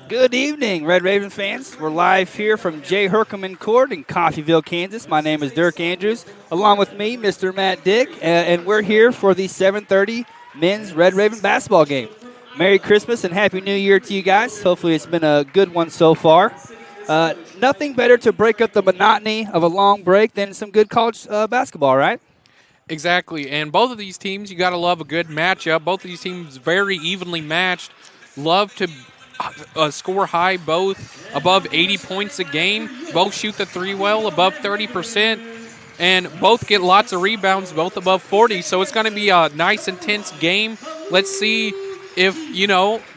Good evening, Red Raven fans. We're live here from J. Herkiman Court in Coffeyville, Kansas. My name is Dirk Andrews. Along with me, Mr. Matt Dick, and we're here for the 7:30 men's Red Raven basketball game. Merry Christmas and Happy New Year to you guys. Hopefully it's been a good one so far. Nothing better to break up the monotony of a long break than some good college basketball, right? Exactly, and both of these teams, you got to love a good matchup. Both of these teams very evenly matched. Love to score high, both above 80 points a game. Both shoot the three well, above 30%, and both get lots of rebounds, both above 40. So it's going to be a nice, intense game. Let's see if,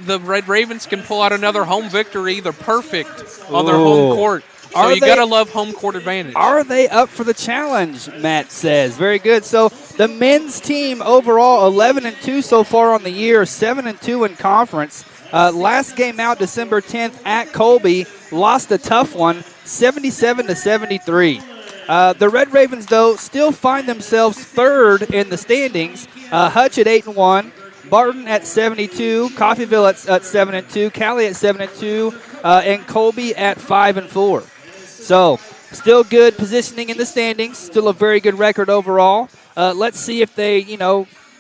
the Red Ravens can pull out another home victory. They're perfect on their home court. So you got to love home court advantage. Are they up for the challenge, Matt says. Very good. So the men's team overall 11-2 so far on the year, 7-2 in conference. Last game out December 10th at Colby, lost a tough one, 77-73. The Red Ravens, though, still find themselves third in the standings. Hutch at 8-1, Barton at 72, Coffeyville at 7-2, Cali at 7-2, and Colby at 5-4. So, still good positioning in the standings. Still a very good record overall. Let's see if they,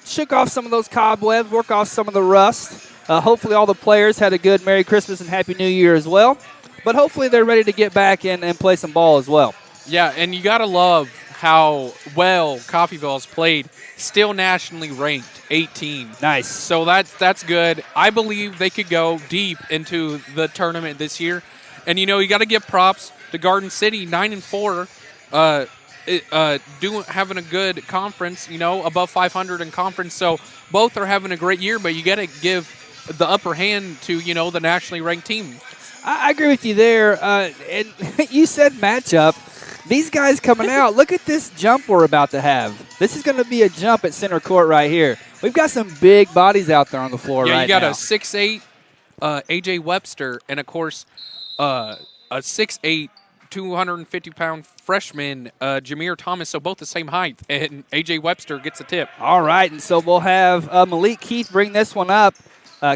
shook off some of those cobwebs, work off some of the rust. Hopefully all the players had a good Merry Christmas and Happy New Year as well. But hopefully they're ready to get back in and play some ball as well. Yeah, and you got to love how well Coffeyville has played. Still nationally ranked, 18. Nice. So that's good. I believe they could go deep into the tournament this year. And, you got to give props to Garden City, 9-4, having a good conference, above 500 in conference. So both are having a great year, but you got to give the upper hand to, the nationally ranked team. I agree with you there. And you said matchup. These guys coming out, look at this jump we're about to have. This is going to be a jump at center court right here. We've got some big bodies out there on the floor right now. Yeah, you got a 6'8", A.J. Webster, and, of course, a 6'8", 250-pound freshman, Jameer Thomas, so both the same height, and A.J. Webster gets a tip. All right, and so we'll have Malik Keith bring this one up.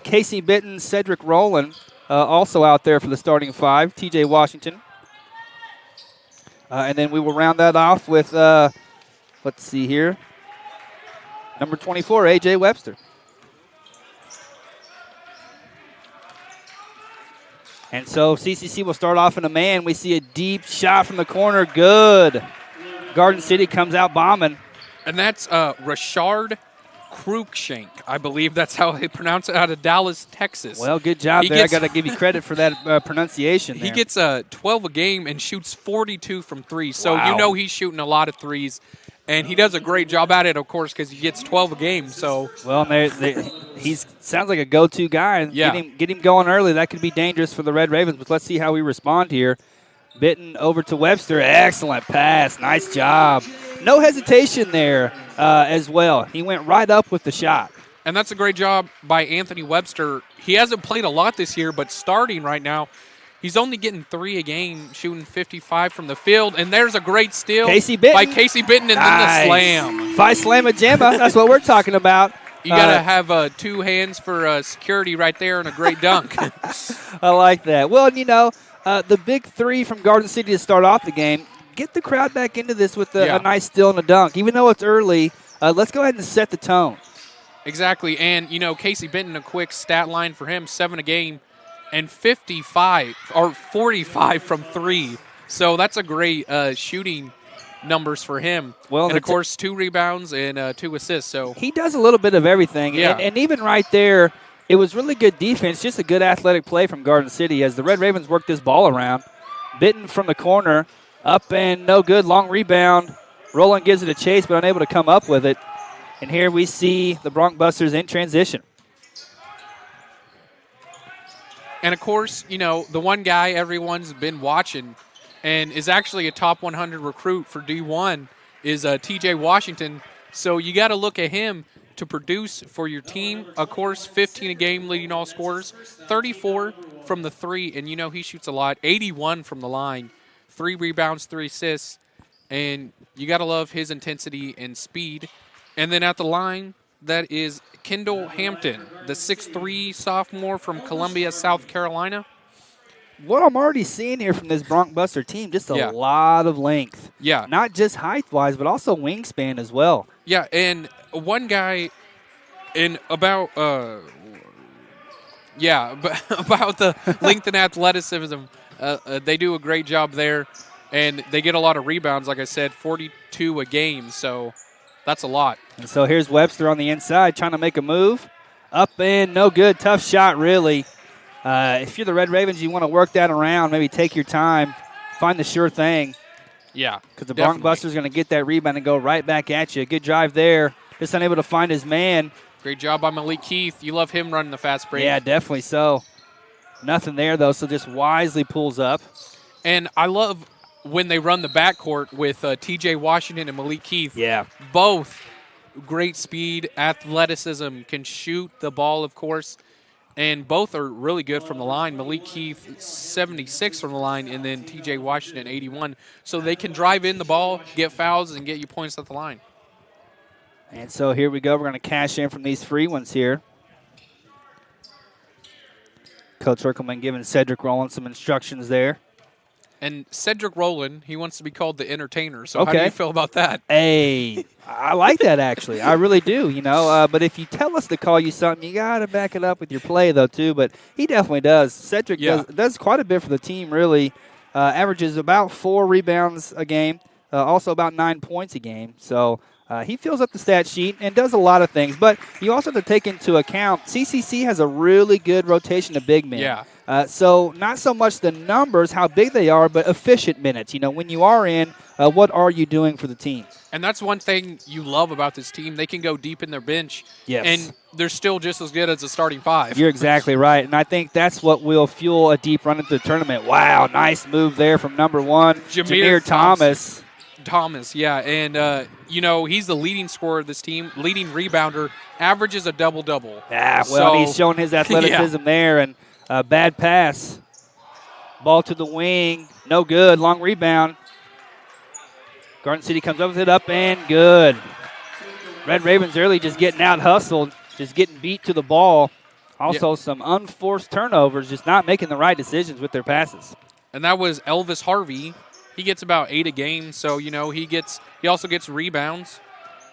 Casey Bitton, Cedric Rowland also out there for the starting five, T.J. Washington. And then we will round that off with, let's see here, number 24, A.J. Webster. And so CCC will start off in a man. We see a deep shot from the corner. Good. Garden City comes out bombing. And that's Rashard Cruikshank. I believe that's how they pronounce it, out of Dallas, Texas. Well, good job there. I got to give you credit for that pronunciation there. He gets 12 a game and shoots 42 from three. So wow. He's shooting a lot of threes. And he does a great job at it, of course, because he gets 12 a game. So he sounds like a go-to guy. Yeah. Get him going early. That could be dangerous for the Red Ravens. But let's see how we respond here. Bitton over to Webster. Excellent pass. Nice job. No hesitation there as well. He went right up with the shot. And that's a great job by Anthony Webster. He hasn't played a lot this year, but starting right now, he's only getting 3 a game, shooting 55 from the field. And there's a great steal by Casey Bitton, and then the slam. Five slam a jamma. That's what we're talking about. You got to have 2 hands for security right there and a great dunk. I like that. Well, the big 3 from Garden City to start off the game. Get the crowd back into this with a nice steal and a dunk. Even though it's early, let's go ahead and set the tone. Exactly. And, Casey Bitton, a quick stat line for him, 7 a game. And 45 or 45 from 3. So that's a great shooting numbers for him. Well, and, of course, 2 rebounds and 2 assists. So he does a little bit of everything. Yeah. And even right there, it was really good defense, just a good athletic play from Garden City as the Red Ravens worked this ball around. Bitton from the corner, up and no good, long rebound. Roland gives it a chase, but unable to come up with it. And here we see the Bronx Busters in transition. And, of course, the one guy everyone's been watching and is actually a top 100 recruit for D1 is T.J. Washington. So you got to look at him to produce for your team. Of course, 15 a game leading all scorers, 34 from the 3, and he shoots a lot, 81 from the line, 3 rebounds, 3 assists, and you got to love his intensity and speed. And then at the line, that is Kendall Hampton, the 6'3" sophomore from Columbia, South Carolina. What I'm already seeing here from this Buster team, just a Yeah. lot of length. Yeah. Not just height-wise, but also wingspan as well. Yeah, and one guy in about about the length and athleticism, they do a great job there, and they get a lot of rebounds. Like I said, 42 a game, so that's a lot. And so here's Webster on the inside trying to make a move. Up and no good. Tough shot, really. If you're the Red Ravens, you want to work that around, maybe take your time, find the sure thing. Yeah, because the Bronc Buster's going to get that rebound and go right back at you. Good drive there. Just unable to find his man. Great job by Malik Keith. You love him running the fast break. Yeah, definitely so. Nothing there, though, so just wisely pulls up. And I love when they run the backcourt with T.J. Washington and Malik Keith. Yeah. Both great speed, athleticism, can shoot the ball, of course. And both are really good from the line. Malik Keith, 76 from the line, and then T.J. Washington, 81. So they can drive in the ball, get fouls, and get you points at the line. And so here we go. We're going to cash in from these free ones here. Coach Erkelman giving Cedric Rowland some instructions there. And Cedric Rowland, he wants to be called the entertainer. So okay. How do you feel about that? Hey, I like that, actually. I really do, But if you tell us to call you something, you got to back it up with your play, though, too. But he definitely does. Cedric does quite a bit for the team, really. Averages about 4 rebounds a game, also about 9 points a game. So he fills up the stat sheet and does a lot of things. But you also have to take into account CCC has a really good rotation of big men. Yeah. So not so much the numbers, how big they are, but efficient minutes. When you are in, what are you doing for the team? And that's one thing you love about this team. They can go deep in their bench, and they're still just as good as a starting 5. You're exactly right, and I think that's what will fuel a deep run into the tournament. Wow, nice move there from number 1, Jameer Thomas. Yeah, and, he's the leading scorer of this team, leading rebounder, averages a double-double. Yeah, well, he's showing his athleticism there, and bad pass. Ball to the wing, no good, long rebound. Garden City comes up with it, up and good. Red Ravens early just getting out-hustled, just getting beat to the ball. Also some unforced turnovers, just not making the right decisions with their passes. And that was Elvis Harvey. He gets about 8 a game, so, he also gets rebounds.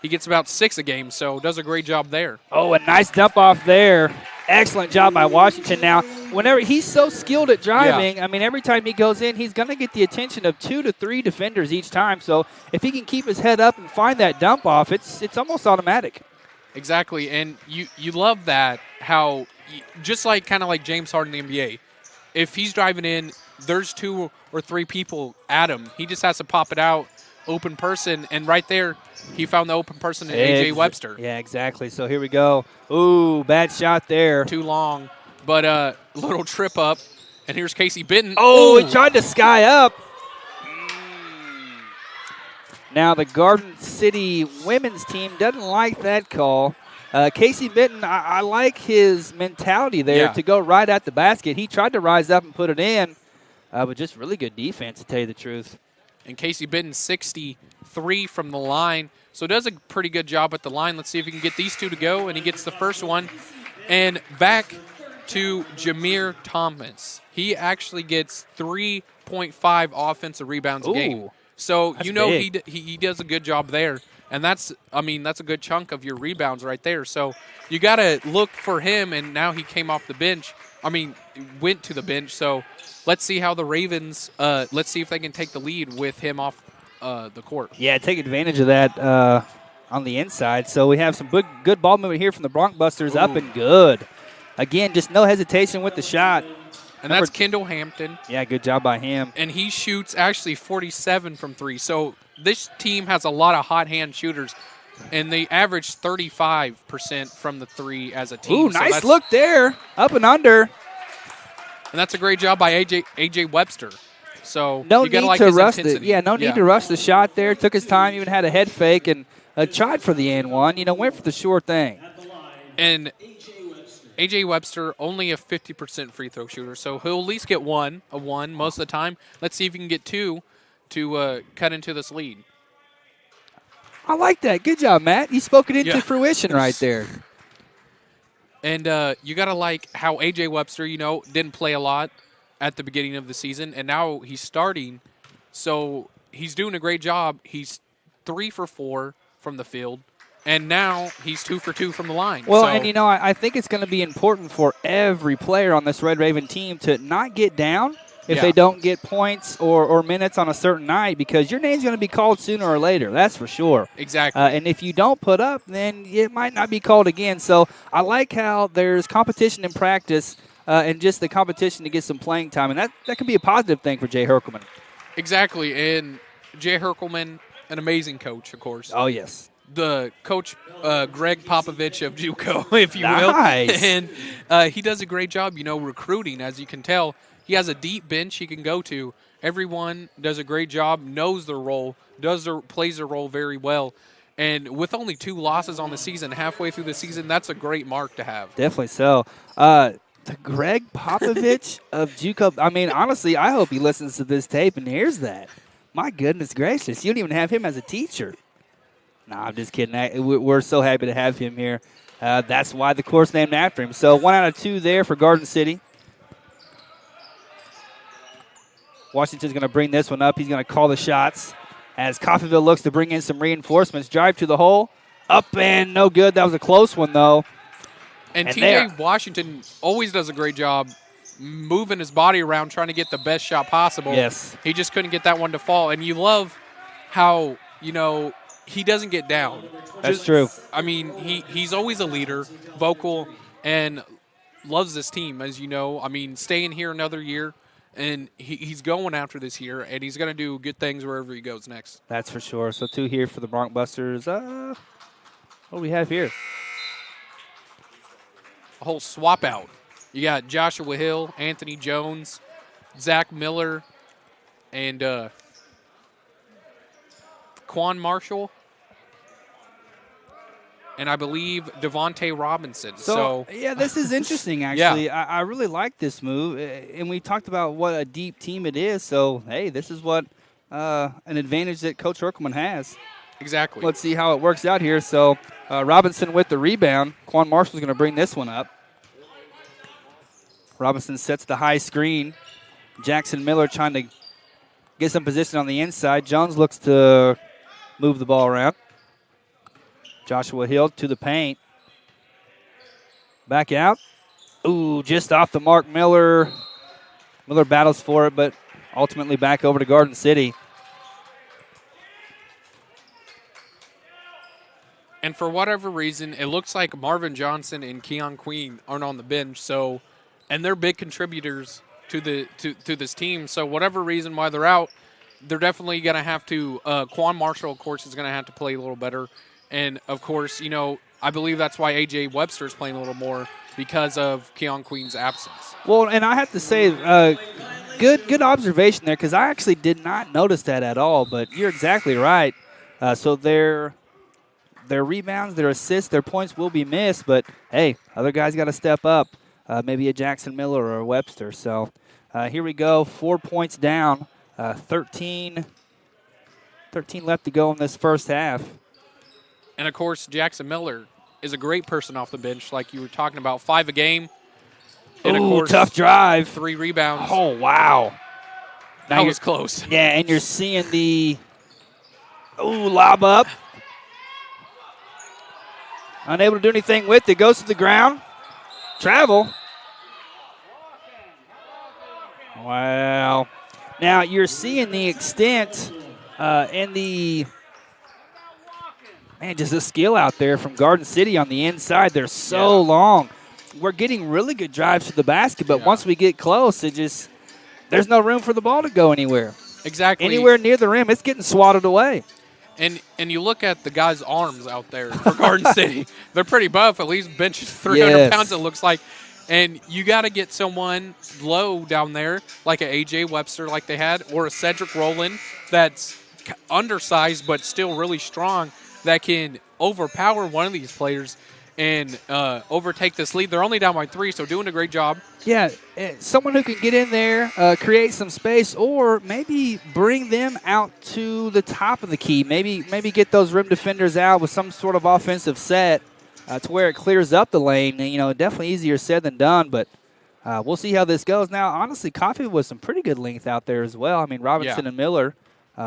He gets about 6 a game, so does a great job there. Oh, a nice dump off there. Excellent job by Washington. Now, whenever he's so skilled at driving, every time he goes in, he's going to get the attention of 2 to 3 defenders each time. So if he can keep his head up and find that dump off, it's almost automatic. Exactly, and you love that, how just like kind of like James Harden in the NBA. If he's driving in, there's 2 or 3 people at him. He just has to pop it out, open person, and right there, he found the open person in A.J. Webster. Yeah, exactly. So here we go. Ooh, bad shot there. Too long, but little trip up, and here's Casey Benton. Oh, he tried to sky up. Now the Garden City women's team doesn't like that call. Casey Benton, I like his mentality there to go right at the basket. He tried to rise up and put it in, but just really good defense, to tell you the truth. And Casey Benton, 63 from the line, so does a pretty good job at the line. Let's see if he can get these 2 to go, and he gets the first one. And back to Jameer Thomas. He actually gets 3.5 offensive rebounds a game. So, he does a good job there. And that's a good chunk of your rebounds right there. So you got to look for him, and now he came off the bench. Went to the bench. So let's see how the Ravens, let's see if they can take the lead with him off the court. Yeah, take advantage of that on the inside. So we have some good ball movement here from the Bronc Busters. Up and good. Again, just no hesitation with the shot. And that's Kendall Hampton. Yeah, good job by him. And he shoots actually 47 from 3. So this team has a lot of hot hand shooters, and they average 35% from the 3 as a team. Ooh, nice look there. Up and under. And that's a great job by A.J. Webster. So no you gotta need like to his rush intensity. it. Yeah, no need to rush the shot there. Took his time, even had a head fake, and tried for the and one. Went for the sure thing. And A.J. Webster, only a 50% free throw shooter, so he'll at least get a one most of the time. Let's see if he can get 2 to cut into this lead. I like that. Good job, Matt. You spoke it into Yeah. fruition right there. And you got to like how A.J. Webster, didn't play a lot at the beginning of the season, and now he's starting. So he's doing a great job. He's 3 for 4 from the field, and now he's 2 for 2 from the line. Well, so, and, I think it's going to be important for every player on this Red Raven team to not get down if they don't get points or minutes on a certain night, because your name's going to be called sooner or later. That's for sure. Exactly. And if you don't put up, then it might not be called again. So I like how there's competition in practice and just the competition to get some playing time. And that can be a positive thing for Jay Herkelman. Exactly. And Jay Herkelman, an amazing coach, of course. Oh, yes. The coach, Greg Popovich of JUCO, if you Nice. will. And he does a great job, recruiting, as you can tell. He has a deep bench he can go to. Everyone does a great job, knows their role, plays their role very well. And with only 2 losses on the season, halfway through the season, that's a great mark to have. Definitely so. The Greg Popovich of JUCO, I mean, honestly, I hope he listens to this tape and hears that. My goodness gracious, you don't even have him as a teacher. No, I'm just kidding. We're so happy to have him here. That's why the course named after him. So 1 out of 2 there for Garden City. Washington's going to bring this one up. He's going to call the shots as Coffeyville looks to bring in some reinforcements. Drive to the hole. Up and no good. That was a close one, though. And T.J. Washington always does a great job moving his body around, trying to get the best shot possible. Yes. He just couldn't get that one to fall. And you love how, he doesn't get down. That's true. I mean, he's always a leader, vocal, and loves this team, as you know. I mean, staying here another year. And he's going after this year, and he's going to do good things wherever he goes next. That's for sure. So 2 here for the Bronx Busters. What do we have here? A whole swap out. You got Joshua Hill, Anthony Jones, Zach Miller, and Quan Marshall. And I believe Devontae Robinson. So yeah, this is interesting, actually. Yeah. I really like this move. And we talked about what a deep team it is. So, hey, this is what an advantage that Coach Herkelman has. Exactly. Let's see how it works out here. So, Robinson with the rebound. Quan Marshall's going to bring this one up. Robinson sets the high screen. Jackson Miller trying to get some position on the inside. Jones looks to move the ball around. Joshua Hill to the paint. Back out. Ooh, just off the mark, Miller. Miller battles for it, but ultimately back over to Garden City. And for whatever reason, it looks like Marvin Johnson and Keon Queen aren't on the bench. And they're big contributors to this team. So whatever reason why they're out, they're definitely going to have to. Quan Marshall, of course, is going to have to play a little better. And, of course, I believe that's why A.J. Webster is playing a little more because of Keon Queen's absence. Well, and I have to say, good observation there, because I actually did not notice that at all. But you're exactly right. So their rebounds, their assists, their points will be missed. But, hey, other guys got to step up, maybe a Jackson Miller or a Webster. So here we go, 4 points down, 13 left to go in this first half. And, of course, Jackson Miller is a great person off the bench, like you were talking about. 5 a game. And, of course, tough drive. 3 rebounds. Oh, wow. That was close. Yeah, and you're seeing the lob up. Unable to do anything with it. Goes to the ground. Travel. Wow. Now, you're seeing the extent and the – man, just a skill out there from Garden City on the inside. They're so long. We're getting really good drives to the basket, but once we get close, there's no room for the ball to go anywhere. Exactly. Anywhere near the rim, it's getting swatted away. And you look at the guys' arms out there for Garden City. They're pretty buff, at least benches 300 pounds, it looks like. And you got to get someone low down there, like an A.J. Webster like they had, or a Cedric Rowland that's undersized but still really strong, that can overpower one of these players and overtake this lead. They're only down by 3, so doing a great job. Yeah, someone who can get in there, create some space, or maybe bring them out to the top of the key. Maybe get those rim defenders out with some sort of offensive set to where it clears up the lane. And, definitely easier said than done, but we'll see how this goes. Now, honestly, Coffee was some pretty good length out there as well. I mean, Robinson and Miller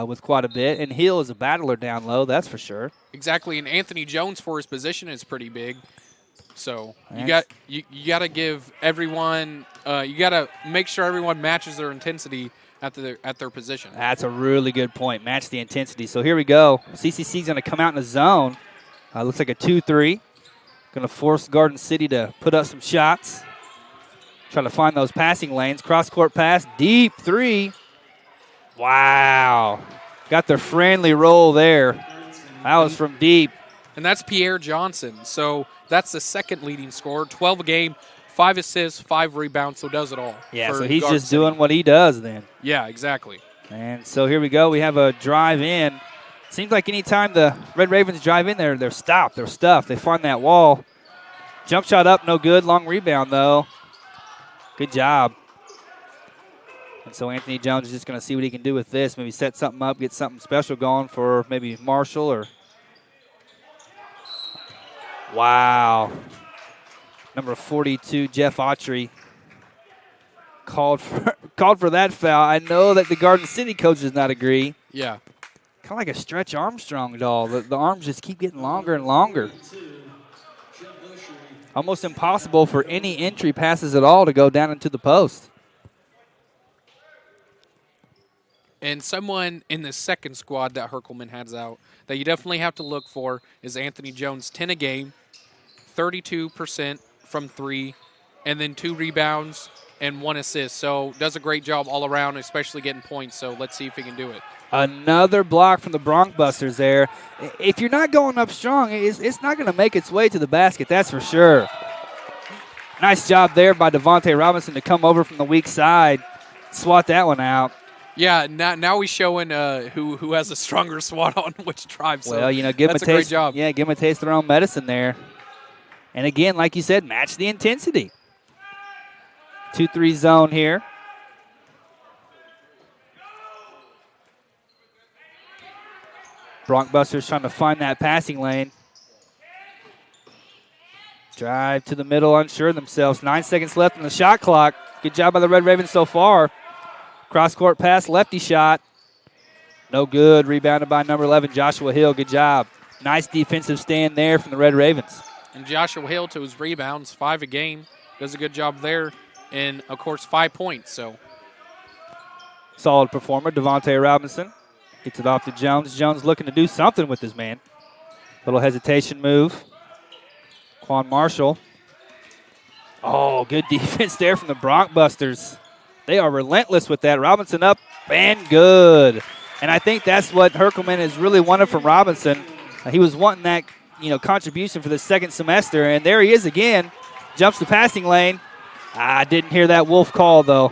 with quite a bit, and Hill is a battler down low, that's for sure. Exactly, and Anthony Jones for his position is pretty big. So you got to give everyone you got to make sure everyone matches their intensity at their position. That's a really good point. Match the intensity. So here we go. CCC's going to come out in the zone. Looks like a 2-3. Going to force Garden City to put up some shots. Try to find those passing lanes. Cross-court pass. Deep three. Wow. Got the friendly roll there. That was from deep. And that's Pierre Johnson. So that's the second leading scorer. 12 a game, 5 assists, 5 rebounds, so does it all. Yeah, so he's just doing what he does then. Yeah, exactly. And so here we go. We have a drive in. Seems like any time the Red Ravens drive in there, they're stopped. They're stuffed. They find that wall. Jump shot up, no good. Long rebound, though. Good job. And so Anthony Jones is just going to see what he can do with this. Maybe set something up, get something special going for maybe Marshall or. Wow. Number 42, Jeff Autry, called for that foul. I know that the Garden City coach does not agree. Yeah. Kind of like a Stretch Armstrong doll. The arms just keep getting longer and longer. Almost impossible for any entry passes at all to go down into the post. And someone in the second squad that Herkelman has out that you definitely have to look for is Anthony Jones. 10 a game, 32% from 3, and then 2 rebounds and 1 assist. So does a great job all around, especially getting points. So let's see if he can do it. Another block from the Bronc Busters there. If you're not going up strong, it's not going to make its way to the basket, that's for sure. Nice job there by Devontae Robinson to come over from the weak side, swat that one out. Yeah, now he's showing who has a stronger swat on which tribe. So well, give that's him a taste. Great job. Yeah, give him a taste of their own medicine there. And again, like you said, match the intensity. 2-3 zone here. Bronc Busters trying to find that passing lane. Drive to the middle, unsure of themselves. 9 seconds left on the shot clock. Good job by the Red Ravens so far. Cross-court pass, lefty shot. No good. Rebounded by number 11, Joshua Hill. Good job. Nice defensive stand there from the Red Ravens. And Joshua Hill, to his rebounds, 5 a game. Does a good job there. And, of course, 5 points. So solid performer, Devontae Robinson. Gets it off to Jones. Jones looking to do something with his man. Little hesitation move. Quan Marshall. Oh, good defense there from the Bronc Busters. They are relentless with that. Robinson up and good. And I think that's what Herkelman has really wanted from Robinson. He was wanting that, contribution for the second semester, and there he is again. Jumps the passing lane. I didn't hear that Wolf call, though.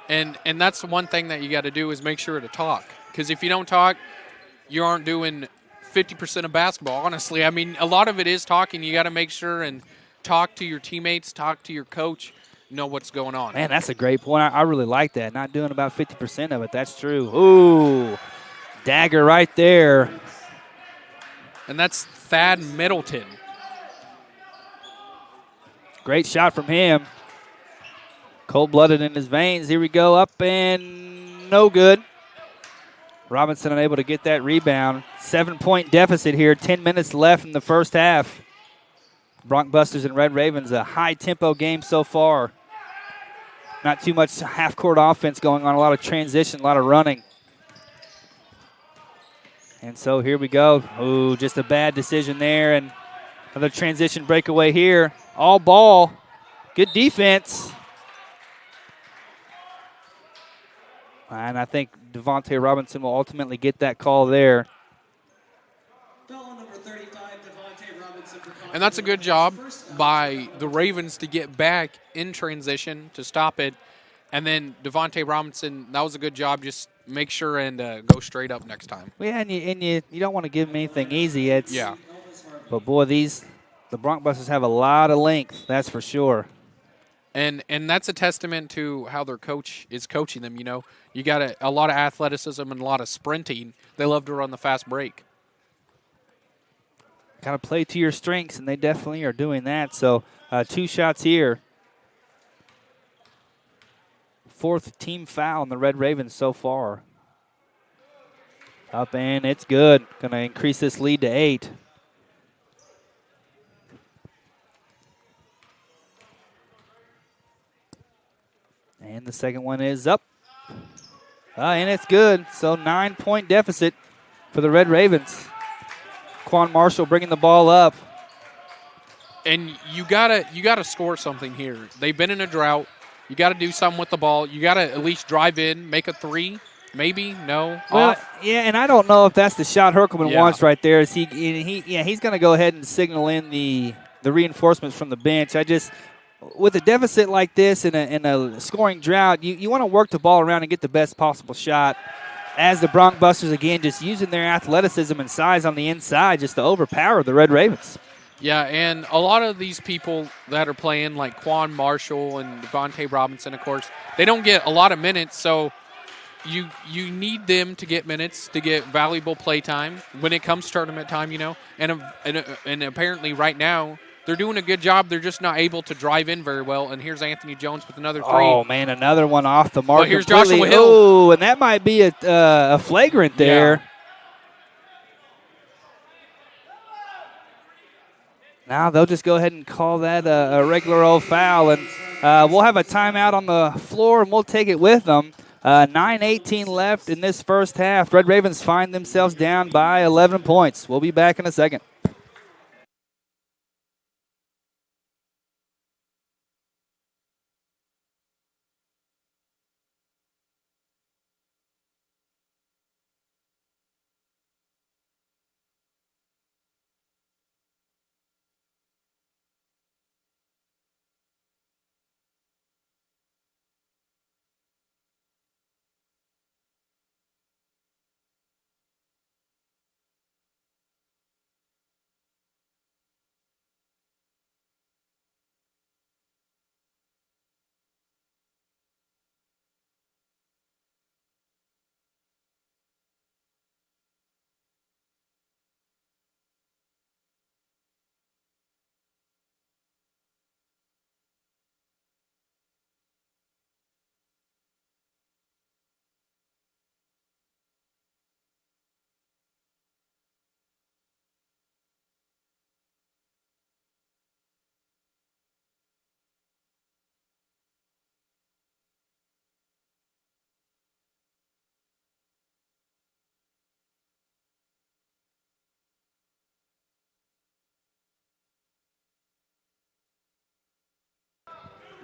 And that's the one thing that you got to do is make sure to talk. Because if you don't talk, you aren't doing 50% of basketball, honestly. I mean, a lot of it is talking. You got to make sure and talk to your teammates, talk to your coach, know what's going on. Man, that's a great point. I really like that. Not doing about 50% of it. That's true. Ooh, dagger right there. And that's Thad Middleton. Great shot from him. Cold-blooded in his veins. Here we go. Up and no good. Robinson unable to get that rebound. 7-point deficit here. 10 minutes left in the first half. Bronc Busters and Red Ravens, a high-tempo game so far. Not too much half-court offense going on. A lot of transition, a lot of running. And so here we go. Ooh, just a bad decision there. And another transition breakaway here. All ball. Good defense. And I think Devontae Robinson will ultimately get that call there. And that's a good job by the Ravens to get back in transition to stop it. And then Devontae Robinson, that was a good job. Just make sure and go straight up next time. Yeah, and you don't want to give him anything easy. Yeah. But, boy, these The Broncbusters have a lot of length, that's for sure. And that's a testament to how their coach is coaching them. You got a lot of athleticism and a lot of sprinting. They love to run the fast break. Got to play to your strengths, and they definitely are doing that. So 2 shots here. 4th team foul on the Red Ravens so far. Up, and it's good. Going to increase this lead to 8. And the second one is up. And it's good. So 9-point deficit for the Red Ravens. Quan Marshall bringing the ball up. And you gotta score something here. They've been in a drought. You got to do something with the ball. You got to at least drive in, make a 3, maybe. No. Well, off. yeah, and I don't know if that's the shot Herkelman wants right there. He's going to go ahead and signal in the reinforcements from the bench. With a deficit like this in a scoring drought, you want to work the ball around and get the best possible shot. As the Broncbusters, again, just using their athleticism and size on the inside just to overpower the Red Ravens. Yeah, and a lot of these people that are playing, like Quan Marshall and Devontae Robinson, of course, they don't get a lot of minutes, so you need them to get minutes, to get valuable play time when it comes tournament time, And apparently right now, they're doing a good job. They're just not able to drive in very well. And here's Anthony Jones with another 3. Oh, man, another one off the mark. But here's Joshua Hill. Oh, and that might be a flagrant there. Yeah. Now they'll just go ahead and call that a regular old foul. And we'll have a timeout on the floor, and we'll take it with them. 9:18 left in this first half. Red Ravens find themselves down by 11 points. We'll be back in a second.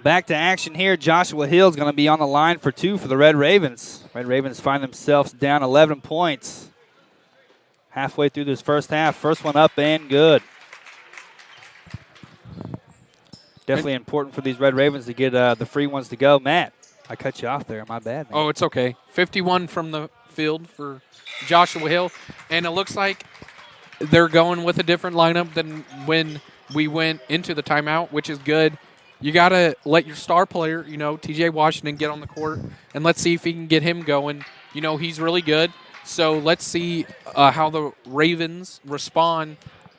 Back to action here. Joshua Hill's going to be on the line for 2 for the Red Ravens. Red Ravens find themselves down 11 points. Halfway through this first half. First one up and good. Definitely important for these Red Ravens to get the free ones to go. Matt, I cut you off there. My bad, man. Oh, it's okay. 51 from the field for Joshua Hill. And it looks like they're going with a different lineup than when we went into the timeout, which is good. You got to let your star player, TJ Washington, get on the court, and let's see if he can get him going. He's really good. So let's see how the Ravens respond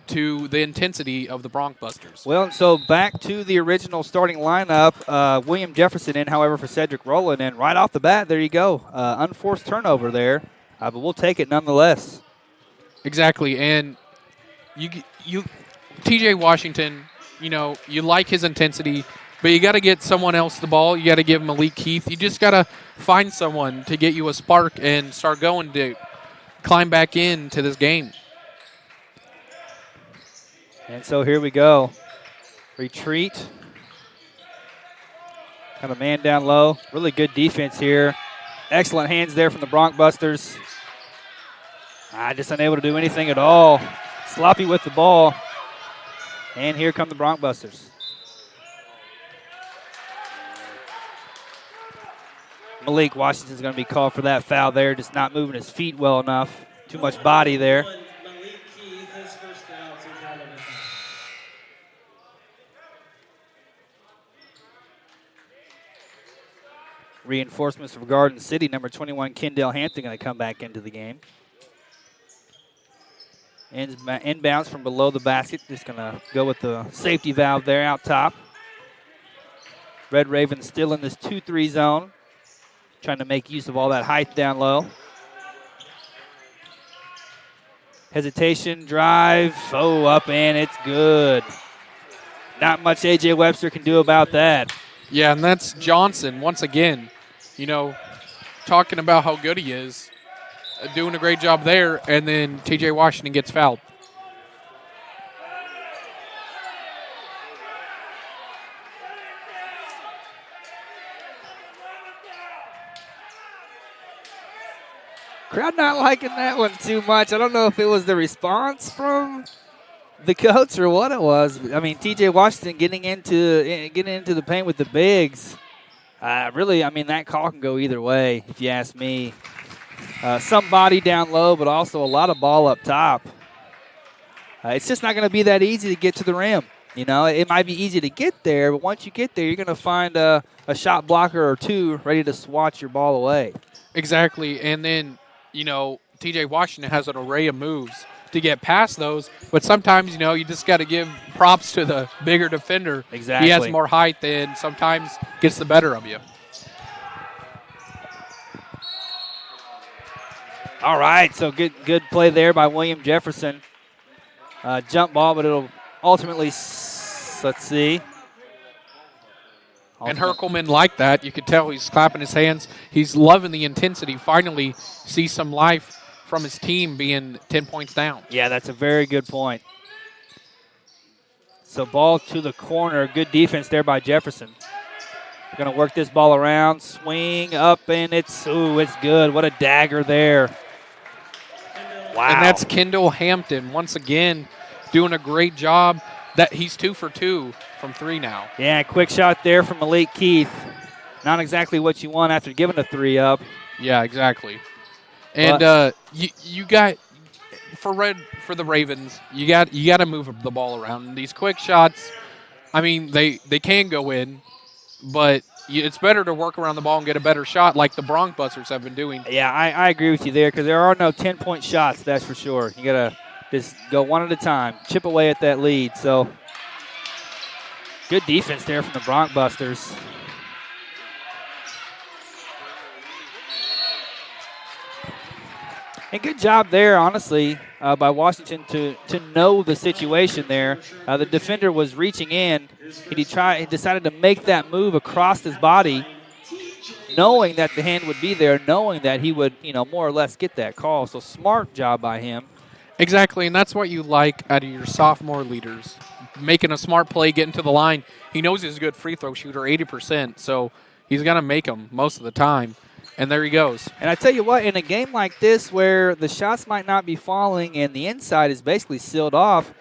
to the intensity of the Broncbusters. Well, so back to the original starting lineup. William Jefferson in, however, for Cedric Rowland. And right off the bat, there you go. Unforced turnover there, but we'll take it nonetheless. Exactly. And you TJ Washington, you like his intensity, but you got to get someone else the ball. You got to give Malik Keith. You just got to find someone to get you a spark and start going to climb back into this game. And so here we go. Retreat. Kind of man down low. Really good defense here. Excellent hands there from the Broncbusters. Just unable to do anything at all. Sloppy with the ball. And here come the Broncbusters. Malik Washington's going to be called for that foul there, just not moving his feet well enough. Too much body there. Reinforcements for Garden City, number 21, Kendall Hampton, going to come back into the game. Inbounds from below the basket. Just going to go with the safety valve there out top. Red Ravens still in this 2-3 zone, trying to make use of all that height down low. Hesitation, drive, up, and it's good. Not much A.J. Webster can do about that. Yeah, and that's Johnson once again, talking about how good he is, doing a great job there, and then T.J. Washington gets fouled. Crowd not liking that one too much. I don't know if it was the response from the coach or what it was. I mean, T.J. Washington getting into the paint with the bigs. Really, I mean, that call can go either way, if you ask me. Some body down low, but also a lot of ball up top. It's just not going to be that easy to get to the rim. It might be easy to get there, but once you get there, you're going to find a shot blocker or two ready to swat your ball away. Exactly, and then, T.J. Washington has an array of moves to get past those, but sometimes, you just got to give props to the bigger defender. Exactly. He has more height and sometimes gets the better of you. All right, so good play there by William Jefferson. Jump ball, but it'll ultimately, let's see. And Herkelman liked that. You could tell he's clapping his hands. He's loving the intensity. Finally see some life from his team being 10 points down. Yeah, that's a very good point. So ball to the corner. Good defense there by Jefferson. Going to work this ball around. Swing up, and it's good. What a dagger there. Wow. And that's Kendall Hampton once again doing a great job. That he's 2 for 2 from 3 now. Yeah, quick shot there from Malik Keith. Not exactly what you want after giving a 3 up. Yeah, exactly. And you got for the Ravens, you got to move the ball around. These quick shots, I mean, they can go in, but it's better to work around the ball and get a better shot like the Bronx Busters have been doing. Yeah, I agree with you there because there are no 10-point shots, that's for sure. You got to just go one at a time, chip away at that lead. So good defense there from the Bronx Busters. And good job there, honestly, by Washington to know the situation there. The defender was reaching in. He decided to make that move across his body, knowing that the hand would be there, knowing that he would, more or less get that call. So smart job by him. Exactly, and that's what you like out of your sophomore leaders. Making a smart play, getting to the line. He knows he's a good free throw shooter, 80%, so he's going to make them most of the time. And there he goes. And I tell you what, in a game like this where the shots might not be falling and the inside is basically sealed off,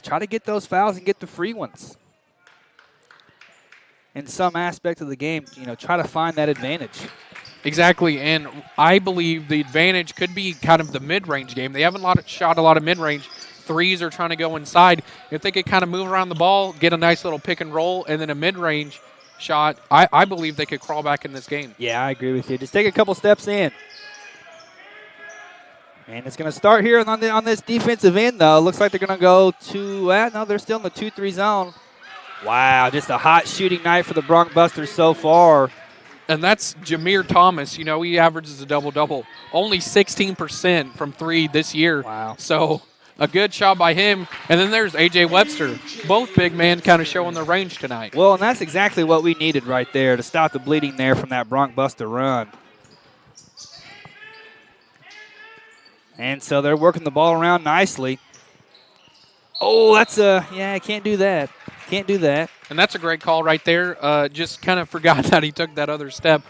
try to get those fouls and get the free ones. In some aspect of the game, try to find that advantage. Exactly, and I believe the advantage could be kind of the mid-range game. They haven't shot a lot of mid-range. Threes are trying to go inside. If they could kind of move around the ball, get a nice little pick and roll, and then a mid-range shot, I believe they could crawl back in this game. Yeah, I agree with you. Just take a couple steps in. And it's going to start here on this defensive end, though. Looks like they're going to go to, no, they're still in the 2-3 zone. Wow, just a hot shooting night for the Bronx Busters so far. And that's Jameer Thomas. He averages a double-double. Only 16% from 3 this year. Wow. So a good shot by him. And then there's A.J. Webster. Both big men kind of showing their range tonight. Well, and that's exactly what we needed right there to stop the bleeding there from that Bronx Buster run. And so they're working the ball around nicely. Oh, that's can't do that. Can't do that. And that's a great call right there. Just kind of forgot that he took that other step.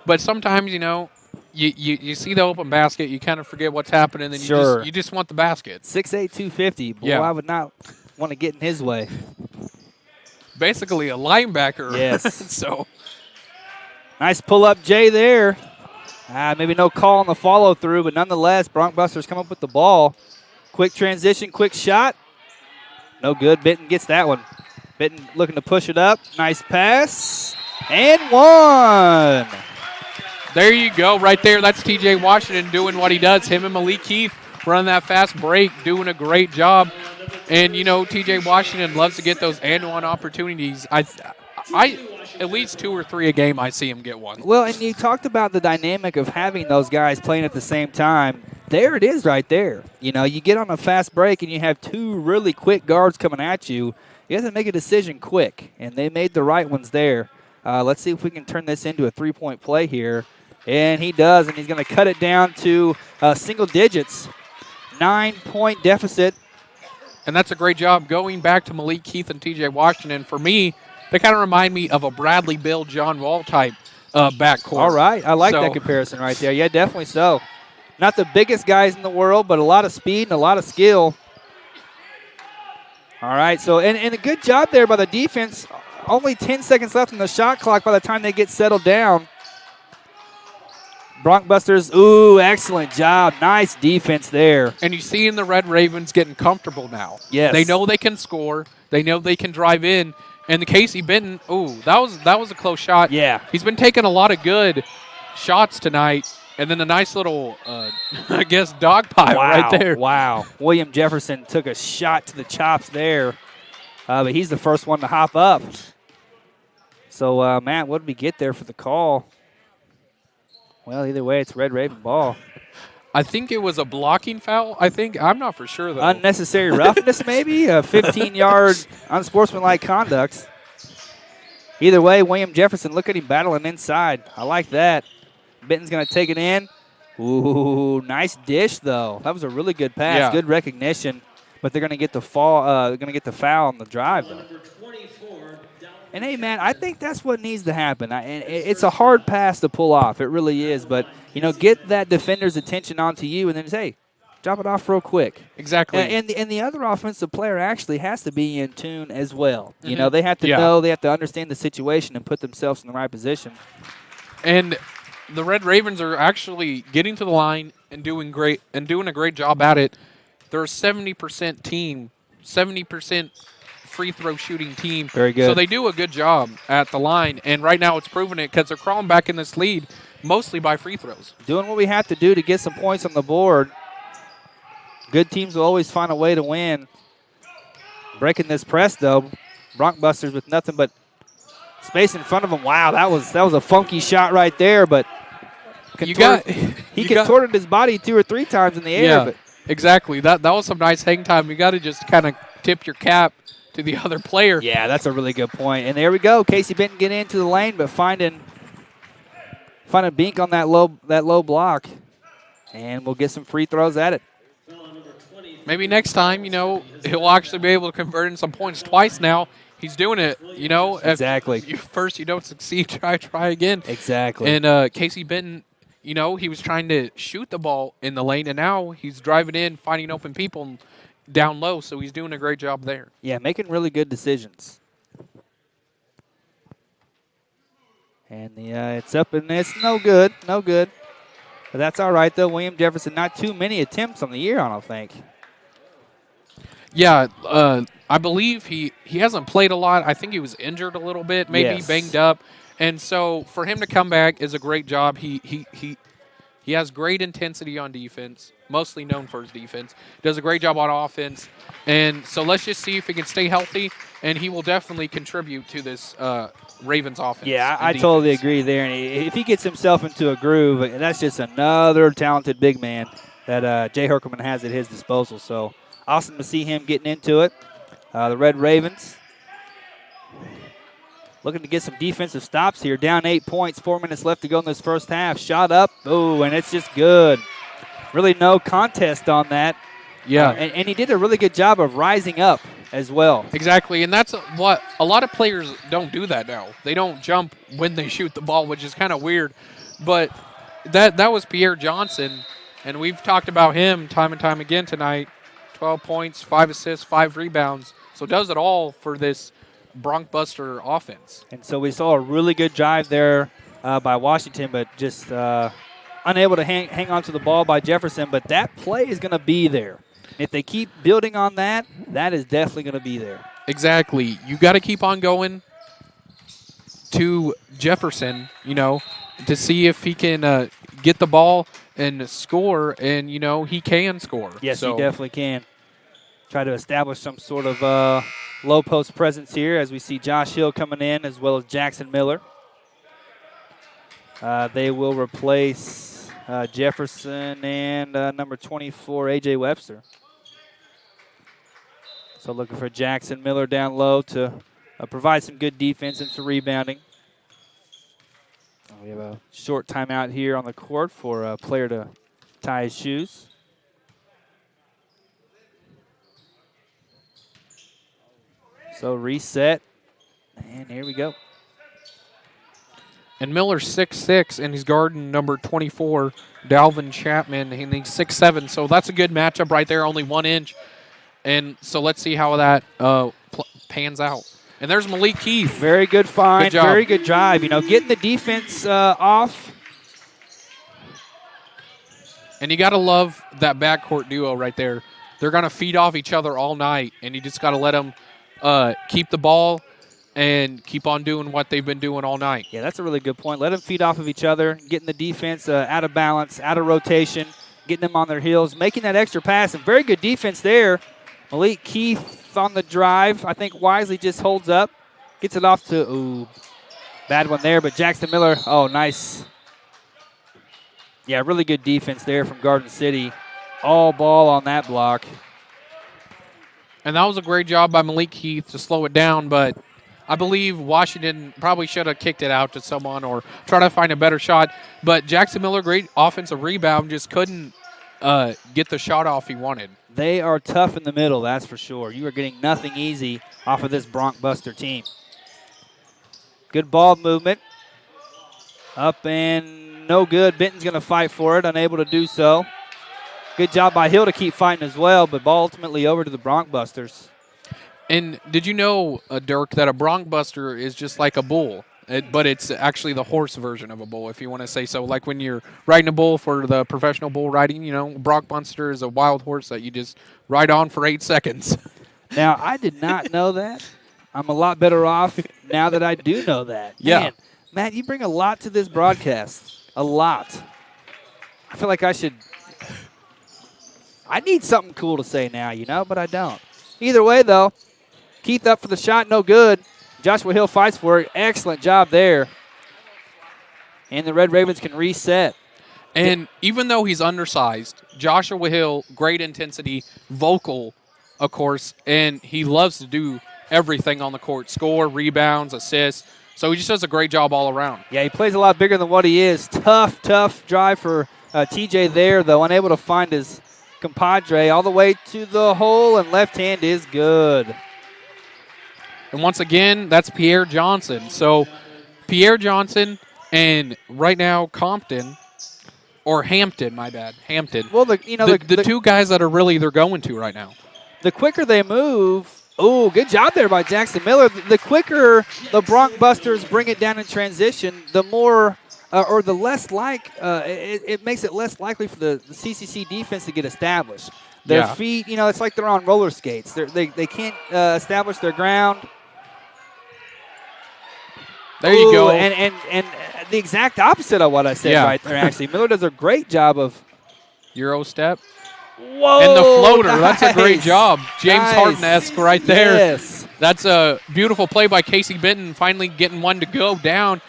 But sometimes, you see the open basket, you kind of forget what's happening, and you just want the basket. 6'8", 250. Boy, I would not want to get in his way. Basically a linebacker. Yes. So nice pull-up Jay there. Maybe no call on the follow-through, but nonetheless, Bronx Busters come up with the ball. Quick transition, quick shot. No good. Benton gets that one. Benton looking to push it up. Nice pass. And one. There you go, right there. That's TJ Washington doing what he does. Him and Malik Keith running that fast break, doing a great job. And, you know, TJ Washington loves to get those and-one opportunities. I at least 2 or 3 a game I see him get one. Well, and you talked about the dynamic of having those guys playing at the same time. There it is right there. You know, you get on a fast break and you have 2 really quick guards coming at you. You have to make a decision quick, and they made the right ones there. Let's see if we can turn this into a 3-point play here. And he does, and he's going to cut it down to single digits. 9-point deficit. And that's a great job going back to Malik Keith and TJ Washington. For me, they kind of remind me of a Bradley Bill, John Wall type backcourt. All right. I like that comparison right there. Yeah, definitely so. Not the biggest guys in the world, but a lot of speed and a lot of skill. All right. So, and a good job there by the defense. Only 10 seconds left on the shot clock by the time they get settled down. Bronkbusters, ooh, excellent job. Nice defense there. And you see in the Red Ravens getting comfortable now. Yes. They know they can score. They know they can drive in. And the Casey Benton, ooh, that was a close shot. Yeah. He's been taking a lot of good shots tonight. And then a nice little, I guess, dog pile right there. Wow. William Jefferson took a shot to the chops there. But he's the first one to hop up. So, Matt, what did we get there for the call? Well, either way, it's Red Raven ball. I think it was a blocking foul. I'm not for sure, though. Unnecessary roughness, maybe? A 15-yard unsportsmanlike conduct. Either way, William Jefferson, look at him battling inside. I like that. Benton's going to take it in. Ooh, nice dish, though. That was a really good pass. Yeah. Good recognition. But they're going to get the foul on the drive, though. And, hey, man, I think that's what needs to happen. And it's a hard pass to pull off. It really is. But, you know, get that defender's attention onto you and then say, hey, drop it off real quick. Exactly. And the other offensive player actually has to be in tune as well. Mm-hmm. You know, they have to know, they have to understand the situation and put themselves in the right position. And the Red Ravens are actually getting to the line and doing a great job at it. They're a 70% team, 70% free throw shooting team. Very good. So they do a good job at the line, and right now it's proven it because they're crawling back in this lead mostly by free throws. Doing what we have to do to get some points on the board. Good teams will always find a way to win. Breaking this press, though. Bronkbusters with nothing but space in front of them. Wow, that was a funky shot right there, but he contorted his body 2 or 3 times in the air. Yeah, but exactly. That was some nice hang time. You got to just kind of tip your cap to the other player. Yeah, that's a really good point. And there we go. Casey Benton getting into the lane, but finding Bink on that low block. And we'll get some free throws at it. Maybe next time, you know, he'll actually be able to convert in some points twice now. He's doing it, you know. Exactly. First you don't succeed, try again. Exactly. And Casey Benton, you know, he was trying to shoot the ball in the lane, and now he's driving in, finding open people down low, so he's doing a great job there. Yeah, making really good decisions. And it's up, and it's no good. But that's all right, though. William Jefferson, not too many attempts on the year, I don't think. Yeah, I believe he hasn't played a lot. I think he was injured a little bit, maybe banged up. And so for him to come back is a great job. He has great intensity on defense, mostly known for his defense. Does a great job on offense. And so let's just see if he can stay healthy, and he will definitely contribute to this Ravens offense. Yeah, I totally agree there. And if he gets himself into a groove, that's just another talented big man that Jay Herkelman has at his disposal. So awesome to see him getting into it. The Red Ravens looking to get some defensive stops here. Down 8 points, 4 minutes left to go in this first half. Shot up, and it's just good. Really no contest on that. Yeah. And he did a really good job of rising up as well. Exactly, and that's what a lot of players don't do that now. They don't jump when they shoot the ball, which is kind of weird. But that was Pierre Johnson, and we've talked about him time and time again tonight. 12 points, 5 assists, 5 rebounds. So does it all for this Bronkbuster offense. And so we saw a really good drive there by Washington, but just unable to hang on to the ball by Jefferson. But that play is going to be there. If they keep building on that, that is definitely going to be there. Exactly. You got to keep on going to Jefferson, you know. to see if he can get the ball and score, and, he can score. Yes, so, he definitely can. Try to establish some sort of low post presence here as we see Josh Hill coming in as well as Jackson Miller. They will replace Jefferson and number 24, A.J. Webster. So looking for Jackson Miller down low to provide some good defense and some rebounding. We have a short timeout here on the court for a player to tie his shoes. So reset, and here we go. And Miller's 6'6", and he's guarding number 24, Dalvin Chapman, and he's 6'7", so that's a good matchup right there, only 1 inch. And so let's see how that pans out. And there's Malik Keith. Very good find, good very good drive. Getting the defense off. And you got to love that backcourt duo right there. They're going to feed off each other all night, and you just got to let them keep the ball and keep on doing what they've been doing all night. Yeah, that's a really good point. Let them feed off of each other, getting the defense out of balance, out of rotation, getting them on their heels, making that extra pass. And very good defense there. Malik Keith on the drive. I think Wisely just holds up, gets it off to, bad one there, but Jackson Miller, nice. Yeah, really good defense there from Garden City. All ball on that block. And that was a great job by Malik Keith to slow it down, but I believe Washington probably should have kicked it out to someone or try to find a better shot. But Jackson Miller, great offensive rebound, just couldn't get the shot off he wanted. They are tough in the middle, that's for sure. You are getting nothing easy off of this Bronc Buster team. Good ball movement. Up and no good. Benton's going to fight for it, unable to do so. Good job by Hill to keep fighting as well, but ball ultimately over to the Bronc Busters. And did you know, Dirk, that a Bronc Buster is just like a bull? But it's actually the horse version of a bull, if you want to say so. Like when you're riding a bull for the professional bull riding, Bronc Buster is a wild horse that you just ride on for 8 seconds. Now, I did not know that. I'm a lot better off now that I do know that. Yeah. Man, Matt, you bring a lot to this broadcast. A lot. I feel like I need something cool to say now, but I don't. Either way, though, Keith up for the shot, no good. Joshua Hill fights for it. Excellent job there. And the Red Ravens can reset. And even though he's undersized, Joshua Hill, great intensity, vocal, of course, and he loves to do everything on the court, score, rebounds, assists. So he just does a great job all around. Yeah, he plays a lot bigger than what he is. Tough drive for TJ there, though, unable to find his compadre all the way to the hole, and left hand is good. And once again, that's Pierre Johnson. So Pierre Johnson and right now Hampton, my bad, Hampton. Well, the two guys that are really they're going to right now. The quicker they move, good job there by Jackson Miller. The quicker the Bronc Busters bring it down in transition, the more or the less it makes it less likely for the CCC defense to get established. Their feet, it's like they're on roller skates. They can't establish their ground. There you go. And the exact opposite of what I said right there, actually. Miller does a great job of Euro step. Whoa. And the floater. Nice. That's a great job. James Harden-esque right there. Yes. That's a beautiful play by Casey Benton, finally getting one to go down.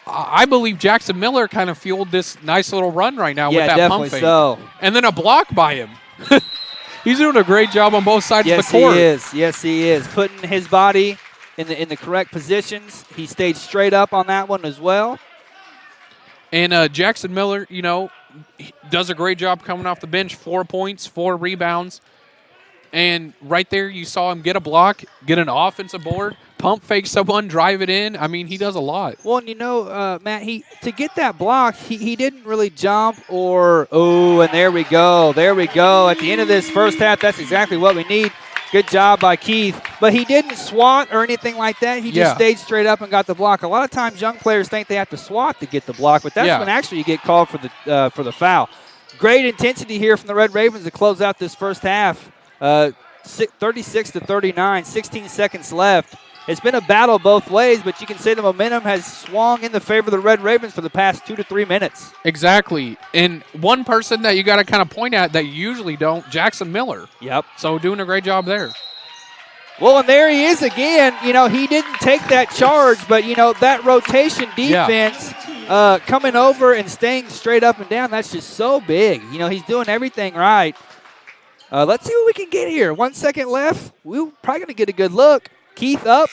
I believe Jackson Miller kind of fueled this nice little run right now with that pump fake. So. And then a block by him. He's doing a great job on both sides of the court. Yes, he is. Putting his body in the correct positions. He stayed straight up on that one as well. And Jackson Miller, he does a great job coming off the bench. 4 points, 4 rebounds. And right there you saw him get a block, get an offensive board, pump fake someone, drive it in. I mean, he does a lot. Well, and Matt, to get that block, he didn't really jump and there we go. There we go. At the end of this first half, that's exactly what we need. Good job by Keith. But he didn't swat or anything like that. He just stayed straight up and got the block. A lot of times young players think they have to swat to get the block, but that's when actually you get called for the foul. Great intensity here from the Red Ravens to close out this first half. 36-39, 16 seconds left. it's been a battle both ways, but you can say the momentum has swung in the favor of the Red Ravens for the past 2 to 3 minutes. Exactly. And one person that you got to kind of point at that you usually don't, Jackson Miller. Yep. So doing a great job there. Well, and there he is again. He didn't take that charge, but, that rotation defense coming over and staying straight up and down, that's just so big. He's doing everything right. Let's see what we can get here. 1 second left. We're probably going to get a good look. Keith up.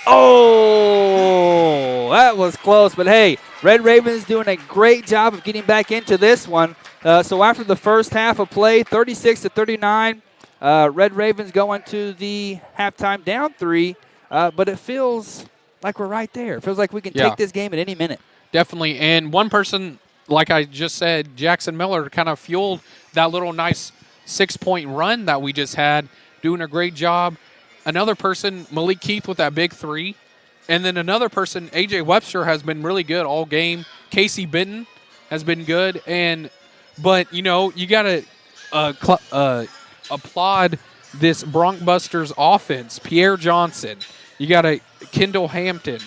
Oh, that was close. But, hey, Red Ravens doing a great job of getting back into this one. So after the first half of play, 36-39, Red Ravens going to the halftime down 3. But it feels like we're right there. It feels like we can take this game at any minute. Definitely. And one person, like I just said, Jackson Miller, kind of fueled that little nice 6-point run that we just had, doing a great job. Another person, Malik Keith with that big 3. And then another person, A.J. Webster, has been really good all game. Casey Benton has been good. But, you got to applaud this Broncbusters offense. Pierre Johnson. You got to Kendall Hampton.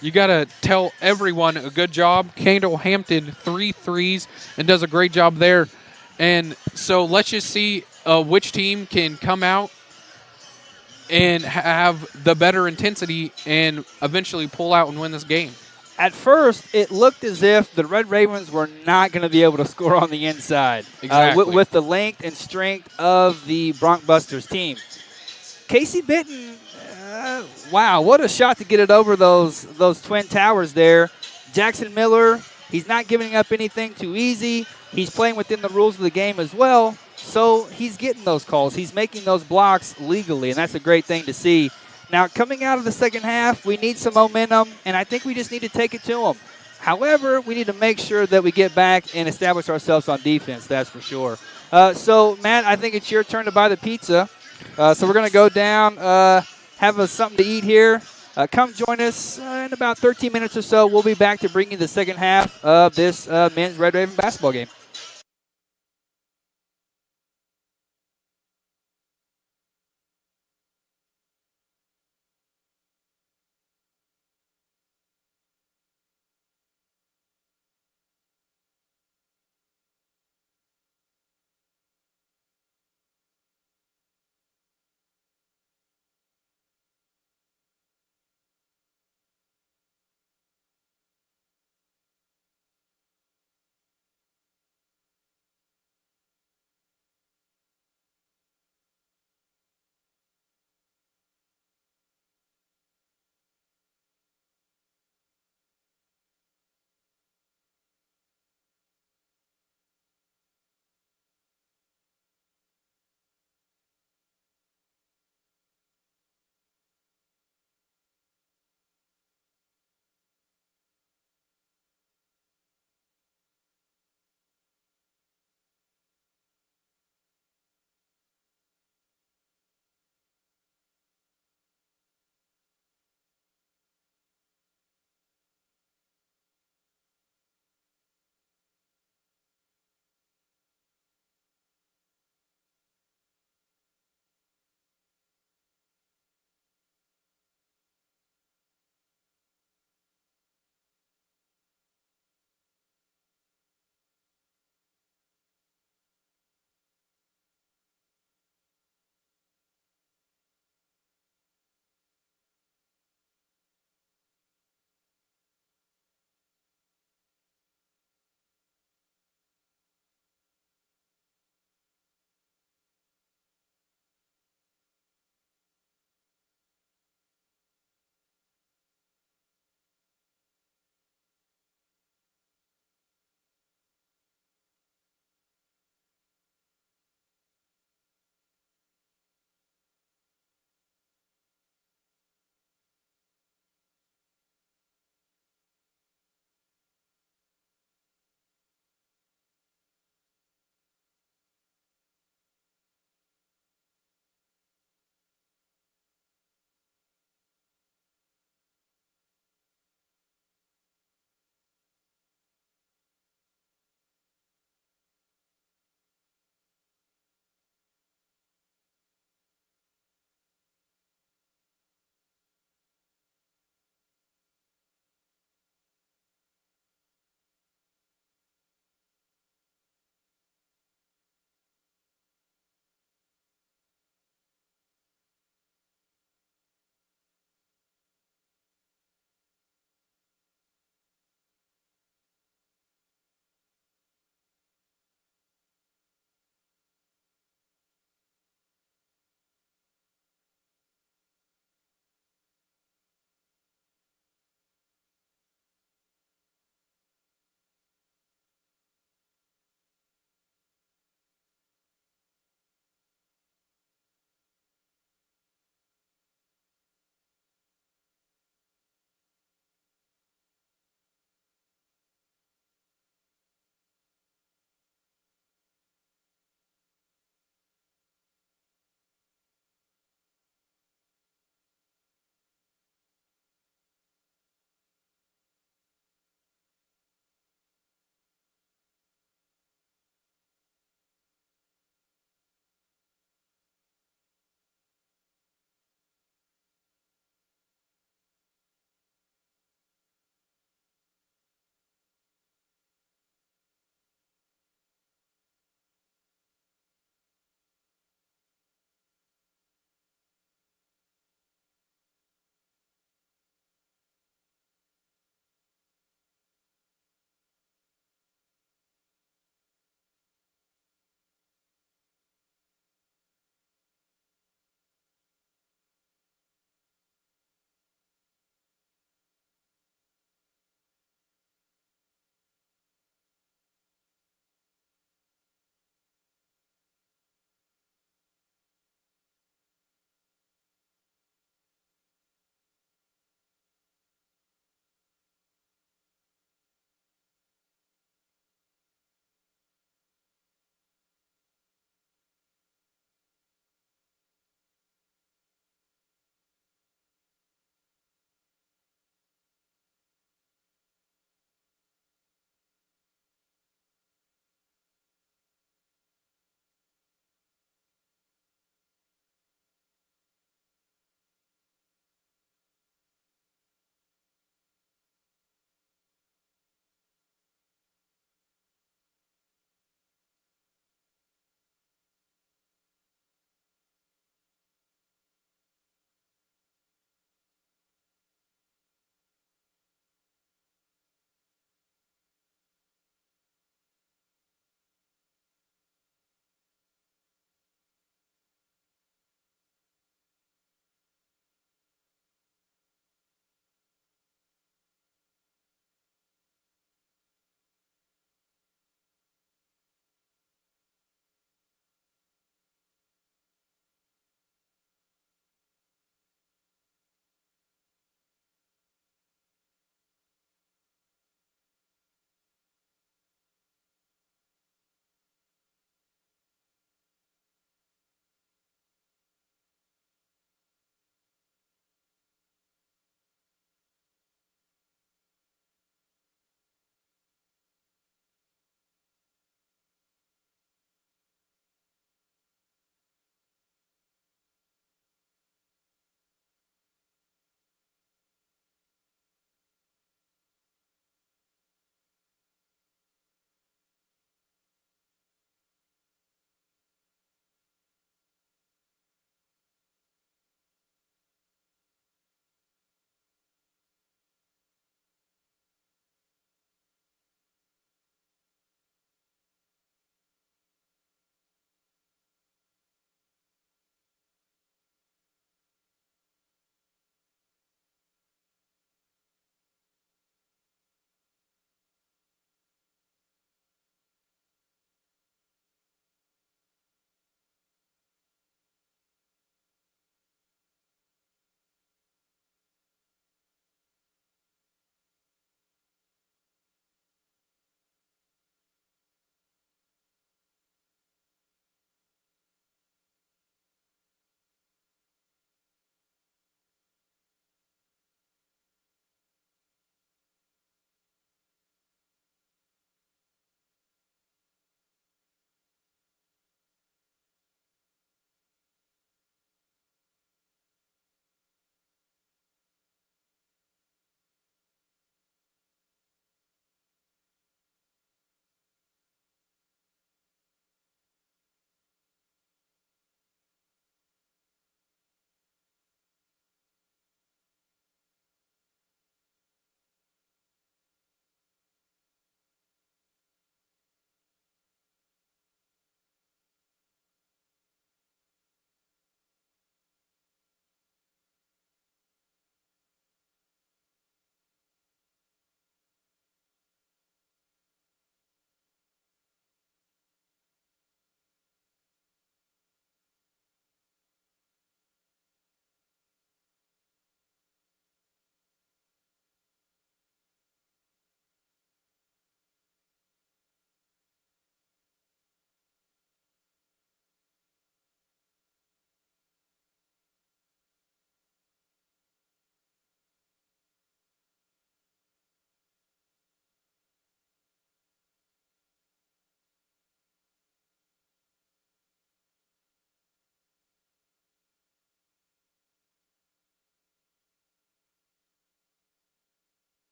You got to tell everyone a good job. Kendall Hampton, 3 threes, and does a great job there. And so let's just see which team can come out and have the better intensity and eventually pull out and win this game. At first, it looked as if the Red Ravens were not going to be able to score on the inside. Exactly. With the length and strength of the Broncbusters team. Casey Benton, wow, what a shot to get it over those Twin Towers there. Jackson Miller, he's not giving up anything too easy. He's playing within the rules of the game as well, so he's getting those calls. He's making those blocks legally, and that's a great thing to see. Now, coming out of the second half, we need some momentum, and I think we just need to take it to them. However, we need to make sure that we get back and establish ourselves on defense, that's for sure. So, Matt, I think it's your turn to buy the pizza. So we're going to go down, have something to eat here. Come join us in about 13 minutes or so. We'll be back to bring you the second half of this men's Red Raven basketball game.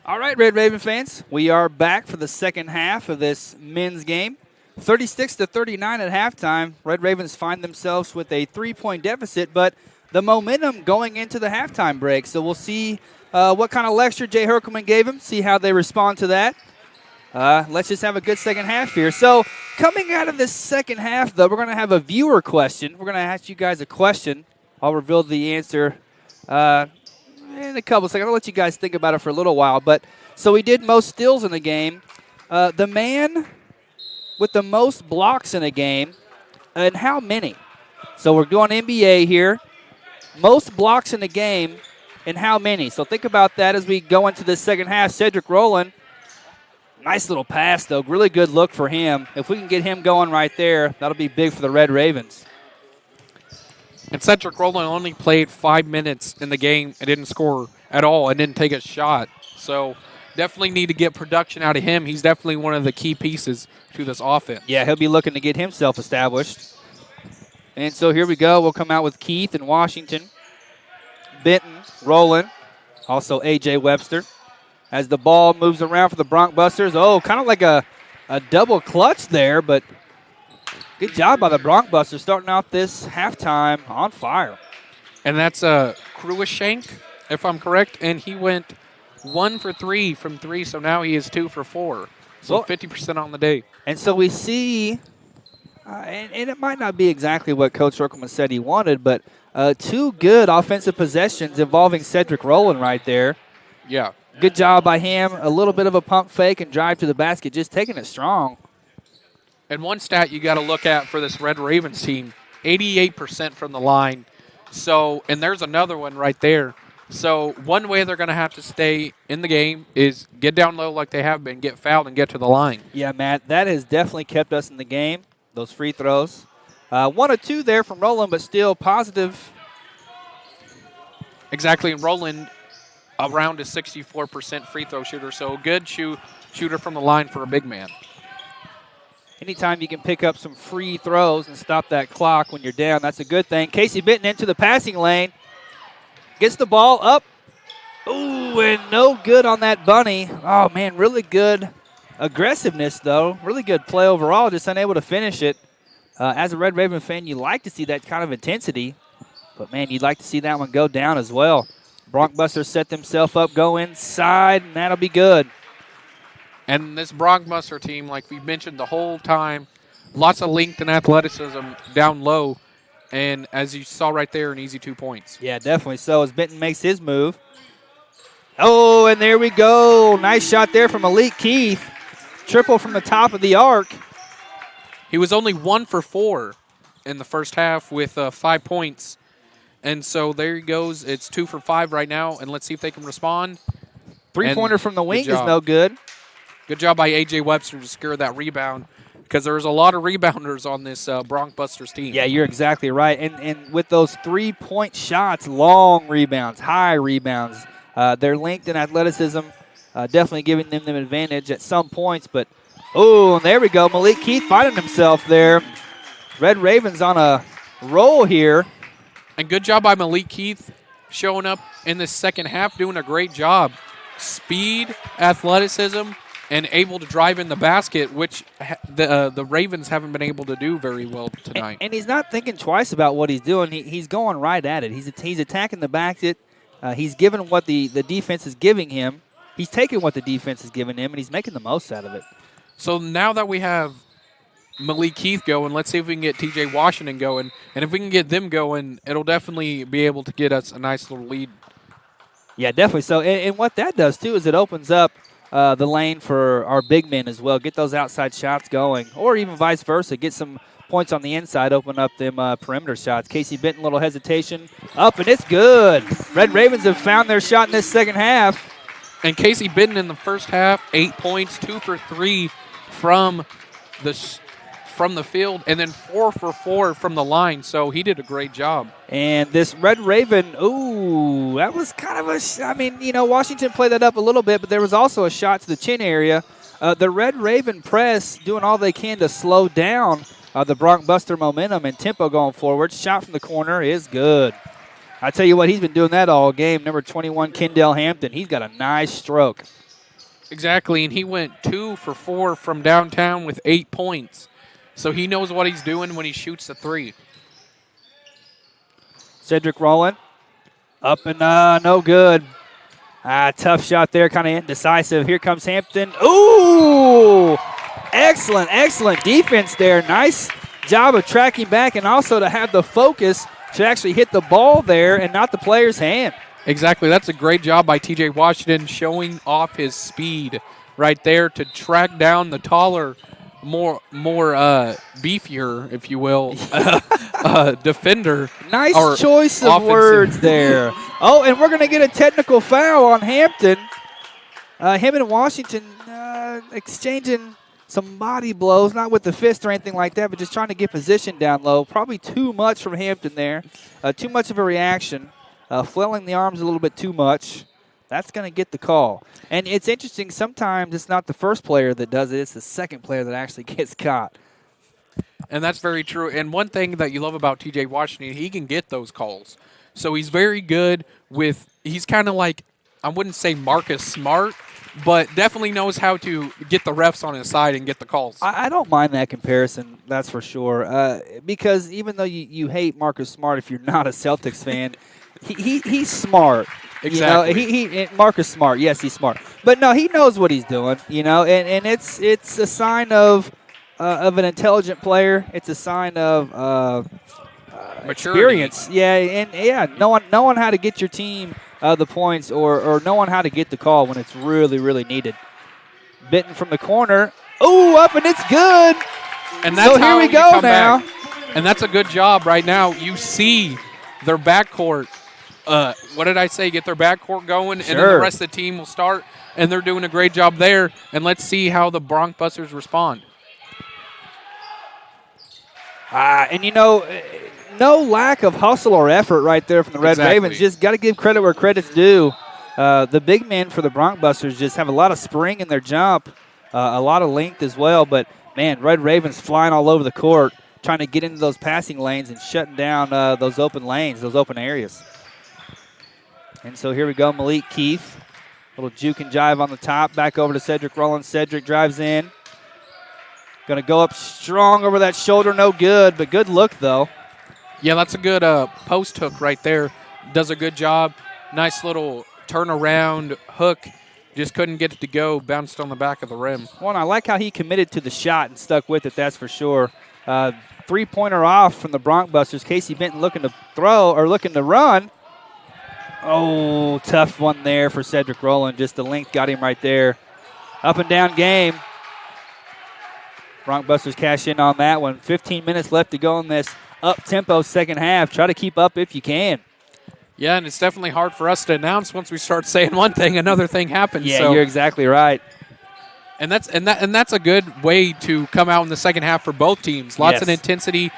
All right, Red Raven fans, we are back for the second half of this men's game. 36-39 at halftime. Red Ravens find themselves with a 3-point deficit, but the momentum going into the halftime break. So we'll see what kind of lecture Jay Herkelman gave them, see how they respond to that. Let's just have a good second half here. So coming out of this second half, though, we're going to have a viewer question. We're going to ask you guys a question. I'll reveal the answer in a couple seconds. I'll let you guys think about it for a little while. But so we did most steals in the game. The man with the most blocks in a game, and how many? So we're doing NBA here. Most blocks in the game, and how many? So think about that as we go into the second half. Cedric Rowland, nice little pass, though. Really good look for him. If we can get him going right there, that'll be big for the Red Ravens. And Cedric Rowland only played 5 minutes in the game and didn't score at all and didn't take a shot. So definitely need to get production out of him. He's definitely one of the key pieces to this offense. Yeah, he'll be looking to get himself established. And so here we go. We'll come out with Keith and Washington, Benton, Rowland, also A.J. Webster. As the ball moves around for the Bronc Busters. Oh, kind of like a double clutch there, but good job by the Bronc Busters starting out this halftime on fire. And that's Cruishank, if I'm correct, and he went 1 for 3 from 3, so now he is 2 for 4. So 50% on the day. And so we see, and it might not be exactly what Coach Herkelman said he wanted, but 2 good offensive possessions involving Cedric Rowland right there. Yeah. Good job by him. A little bit of a pump fake and drive to the basket, just taking it strong. And one stat you got to look at for this Red Ravens team, 88% from the line. So, and there's another one right there. So one way they're going to have to stay in the game is get down low like they have been, get fouled, and get to the line. Yeah, Matt, that has definitely kept us in the game, those free throws. 1 of 2 there from Rowland, but still positive. Exactly, and Rowland around a 64% free throw shooter, so a good shooter from the line for a big man. Anytime you can pick up some free throws and stop that clock when you're down, that's a good thing. Casey Benton into the passing lane. Gets the ball up. Ooh, and no good on that bunny. Oh, man, really good aggressiveness, though. Really good play overall, just unable to finish it. As a Red Raven fan, you like to see that kind of intensity. But, man, you'd like to see that one go down as well. Bronc Busters set themselves up, go inside, and that'll be good. And this Bronc Buster team, like we mentioned the whole time, lots of length and athleticism down low. And as you saw right there, an easy 2 points. Yeah, definitely so as Benton makes his move. Oh, and there we go. Nice shot there from Malik Keith. Triple from the top of the arc. He was only 1 for 4 in the first half with 5 points. And so there he goes. It's 2 for 5 right now, and let's see if they can respond. Three-pointer from the wing is no good. Good job by A.J. Webster to secure that rebound because there's a lot of rebounders on this Bronc Busters team. Yeah, you're exactly right. And with those 3-point shots, long rebounds, high rebounds, their length and athleticism definitely giving them an advantage at some points. But, oh, there we go. Malik Keith finding himself there. Red Ravens on a roll here. And good job by Malik Keith showing up in the second half, doing a great job. Speed, athleticism, and able to drive in the basket, which the Ravens haven't been able to do very well tonight. And he's not thinking twice about what he's doing. He's going right at it. He's attacking the basket. He's giving what the defense is giving him. He's taking what the defense is giving him, and he's making the most out of it. So now that we have Malik Keith going, let's see if we can get T.J. Washington going. And if we can get them going, it'll definitely be able to get us a nice little lead. Yeah, definitely. So, and what that does, too, is it opens up the lane for our big men as well. Get those outside shots going, or even vice versa. Get some points on the inside, open up them perimeter shots. Casey Benton, little hesitation. Up, and it's good. Red Ravens have found their shot in this second half. And Casey Benton in the first half, 8 points, 2 for 3 from the field, and then 4 for 4 from the line. So he did a great job. And this Red Raven, ooh, that was kind of Washington played that up a little bit, but there was also a shot to the chin area. The Red Raven press doing all they can to slow down the Bronc Buster momentum and tempo going forward. Shot from the corner is good. I tell you what, he's been doing that all game. Number 21, Kendall Hampton. He's got a nice stroke. Exactly, and he went 2 for 4 from downtown with 8 points. So he knows what he's doing when he shoots the three. Cedric Rowland up and no good. Tough shot there, kind of indecisive. Here comes Hampton. Ooh! Excellent defense there. Nice job of tracking back and also to have the focus to actually hit the ball there and not the player's hand. Exactly. That's a great job by TJ Washington showing off his speed right there to track down the taller, more beefier, if you will, defender. Nice choice of words there. Oh, and we're going to get a technical foul on Hampton. Him and Washington exchanging some body blows, not with the fist or anything like that, but just trying to get position down low. Probably too much from Hampton there. Too much of a reaction. Flailing the arms a little bit too much. That's going to get the call. And it's interesting, sometimes it's not the first player that does it, it's the second player that actually gets caught. And that's very true. And one thing that you love about TJ Washington, he can get those calls. So he's very good with, he's kind of like, I wouldn't say Marcus Smart, but definitely knows how to get the refs on his side and get the calls. I don't mind that comparison, that's for sure. Because even though you hate Marcus Smart if you're not a Celtics fan, he's smart. Exactly. You know, Marcus Smart, yes, he's smart. But no, he knows what he's doing, you know, and it's a sign of an intelligent player. It's a sign of experience. Knowing how to get your team the points or knowing how to get the call when it's really, really needed. Bitten from the corner. Ooh, up and it's good. And that's so how here we go now. Back. And that's a good job right now. You see their backcourt. What did I say? Get their backcourt going, sure. And then the rest of the team will start. And they're doing a great job there. And let's see how the Bronx Busters respond. And you know, no lack of hustle or effort right there from the Red Ravens. Just got to give credit where credit's due. The big men for the Bronx Busters just have a lot of spring in their jump, a lot of length as well. But, man, Red Ravens flying all over the court, trying to get into those passing lanes and shutting down those open lanes, those open areas. And so here we go, Malik Keith. Little juke and jive on the top. Back over to Cedric Rowland. Cedric drives in. Going to go up strong over that shoulder. No good, but good look, though. Yeah, that's a good post hook right there. Does a good job. Nice little turnaround hook. Just couldn't get it to go. Bounced on the back of the rim. Well, and I like how he committed to the shot and stuck with it, that's for sure. Three-pointer off from the Bronx Busters. Casey Benton looking to throw or looking to run. Oh, tough one there for Cedric Rowland. Just the length got him right there. Up and down game. Bronx Busters cash in on that one. 15 minutes left to go in this up-tempo second half. Try to keep up if you can. Yeah, and it's definitely hard for us to announce once we start saying one thing, another thing happens. Yeah, so. You're exactly right. And that's a good way to come out in the second half for both teams. Lots of intensity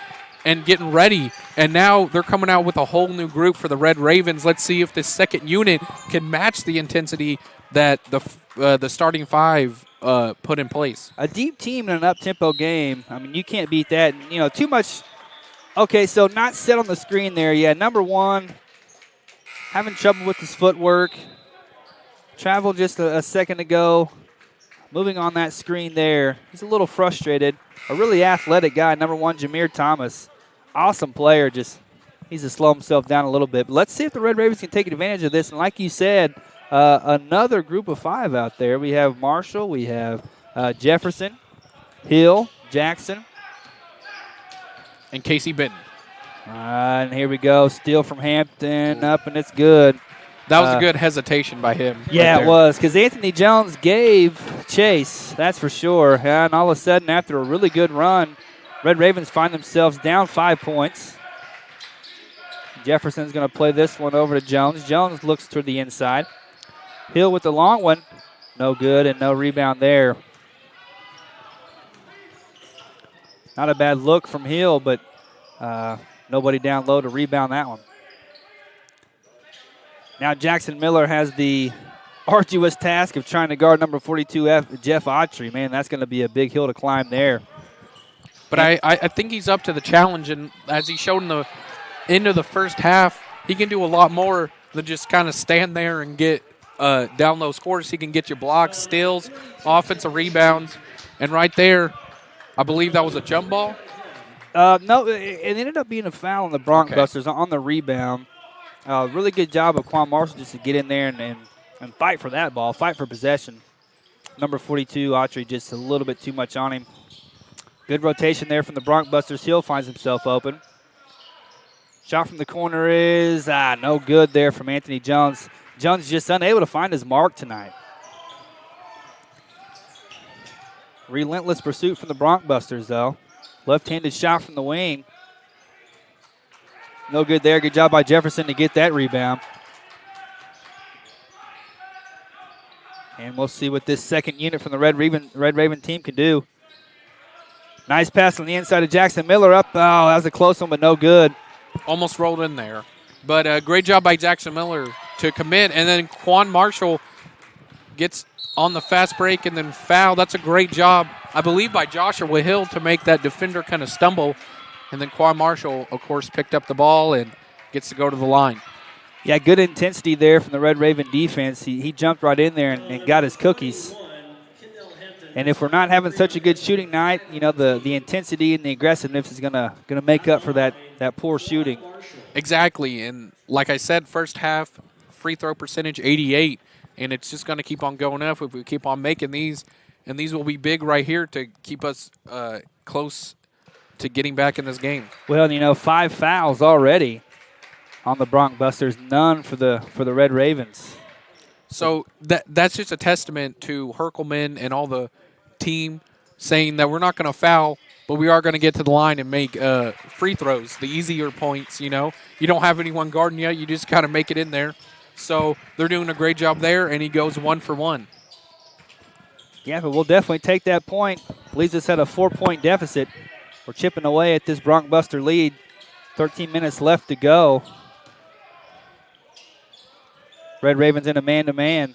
and getting ready. And now they're coming out with a whole new group for the Red Ravens. Let's see if this second unit can match the intensity that the starting five put in place. A deep team in an up-tempo game, I mean, you can't beat that. You know, too much. Okay, so not set on the screen there. Yeah, number one, having trouble with his footwork. Traveled just a second ago. Moving on that screen there. He's a little frustrated. A really athletic guy, number one, Jameer Thomas. Awesome player. Just needs to slow himself down a little bit. But let's see if the Red Ravens can take advantage of this. And like you said, another group of five out there. We have Marshall. We have Jefferson, Hill, Jackson. And Casey Benton. And here we go. Steal from Hampton. Up, and it's good. That was a good hesitation by him. Yeah, right it was, because Anthony Jones gave chase, that's for sure. And all of a sudden, after a really good run, Red Ravens find themselves down 5 points. Jefferson's going to play this one over to Jones. Jones looks to the inside. Hill with the long one. No good and no rebound there. Not a bad look from Hill, but nobody down low to rebound that one. Now Jackson Miller has the arduous task of trying to guard number 42, Jeff Autry. Man, that's going to be a big hill to climb there. But I think he's up to the challenge, and as he showed in the end of the first half, he can do a lot more than just kind of stand there and get down low scores. He can get you blocks, steals, offensive rebounds. And right there, I believe that was a jump ball. No, it ended up being a foul on the Bronc Okay. Busters on the rebound. Really good job of Quan Marshall just to get in there and fight for that ball, fight for possession. Number 42, Autry, just a little bit too much on him. Good rotation there from the Bronc Busters. Hill finds himself open. Shot from the corner is no good there from Anthony Jones. Jones just unable to find his mark tonight. Relentless pursuit from the Bronc Busters, though. Left-handed shot from the wing. No good there. Good job by Jefferson to get that rebound. And we'll see what this second unit from the Red Raven team can do. Nice pass on the inside of Jackson Miller up. Oh, that was a close one, but no good. Almost rolled in there. But great job by Jackson Miller to commit. And then Quan Marshall gets on the fast break and then foul. That's a great job, I believe, by Joshua Hill to make that defender kind of stumble. And then Quan Marshall, of course, picked up the ball and gets to go to the line. Yeah, good intensity there from the Red Raven defense. He jumped right in there and got his cookies. And if we're not having such a good shooting night, you know, the intensity and the aggressiveness is gonna make up for that poor shooting. Exactly. And like I said, first half free throw percentage 88, and it's just going to keep on going up if we keep on making these. And these will be big right here to keep us close to getting back in this game. Well, you know, 5 fouls already on the Bronc Busters, none for the Red Ravens. So that's just a testament to Herkelman and all the team saying that we're not going to foul, but we are going to get to the line and make free throws, the easier points, you know. You don't have anyone guarding you. You just kind of make it in there. So they're doing a great job there, and he goes 1 for 1. Yeah, but we'll definitely take that point. Leaves us at a 4-point deficit. We're chipping away at this Bronc Buster lead. 13 minutes left to go. Red Ravens in a man-to-man.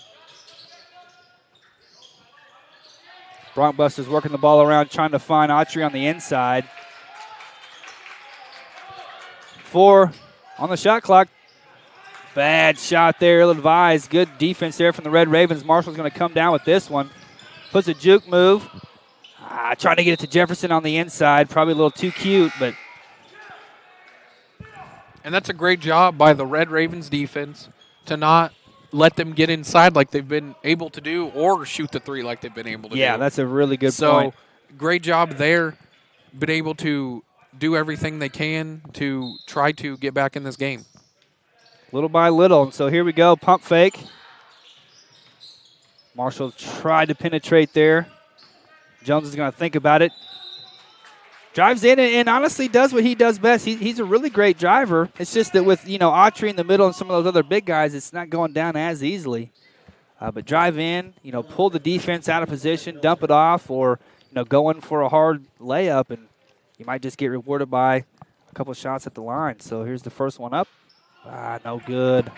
Bronc Busters working the ball around, trying to find Autry on the inside. 4 on the shot clock. Bad shot there, ill-advised. Good defense there from the Red Ravens. Marshall's going to come down with this one. Puts a juke move. Trying to get it to Jefferson on the inside. Probably a little too cute, but. And that's a great job by the Red Ravens defense to not let them get inside like they've been able to do or shoot the three like they've been able to do. Yeah, that's a really good So, point. great job there. Been able to do everything they can to try to get back in this game. Little by little. And so here we go, pump fake. Marshall tried to penetrate there. Jones is going to think about it. Drives in and honestly does what he does best. He's a really great driver. It's just that with, you know, Autry in the middle and some of those other big guys, it's not going down as easily. But drive in, you know, pull the defense out of position, dump it off, or, you know, go in for a hard layup, and you might just get rewarded by a couple of shots at the line. So here's the first one up. No good.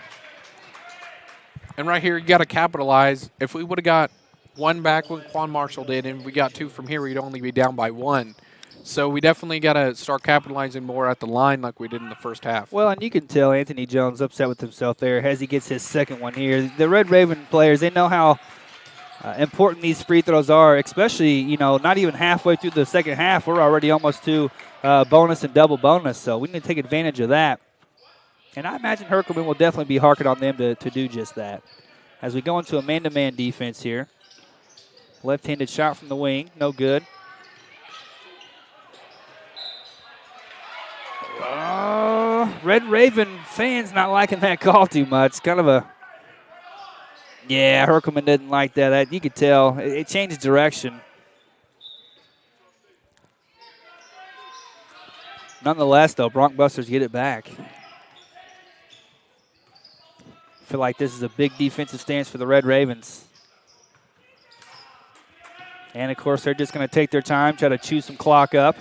And right here, you got to capitalize. If we would have got one back when Quan Marshall did, and we got 2 from here, we'd only be down by 1. So we definitely got to start capitalizing more at the line like we did in the first half. Well, and you can tell Anthony Jones upset with himself there as he gets his second one here. The Red Raven players, they know how important these free throws are, especially, you know, not even halfway through the second half. We're already almost to bonus and double bonus, so we need to take advantage of that. And I imagine Herkelman will definitely be harking on them to do just that. As we go into a man-to-man defense here. Left-handed shot from the wing, no good. Red Raven fans not liking that call too much. Kind of a, yeah, Herkelman didn't like that. You could tell. It changed direction. Nonetheless, though, Bronc Busters get it back. Feel like this is a big defensive stance for the Red Ravens. And, of course, they're just going to take their time, try to chew some clock up.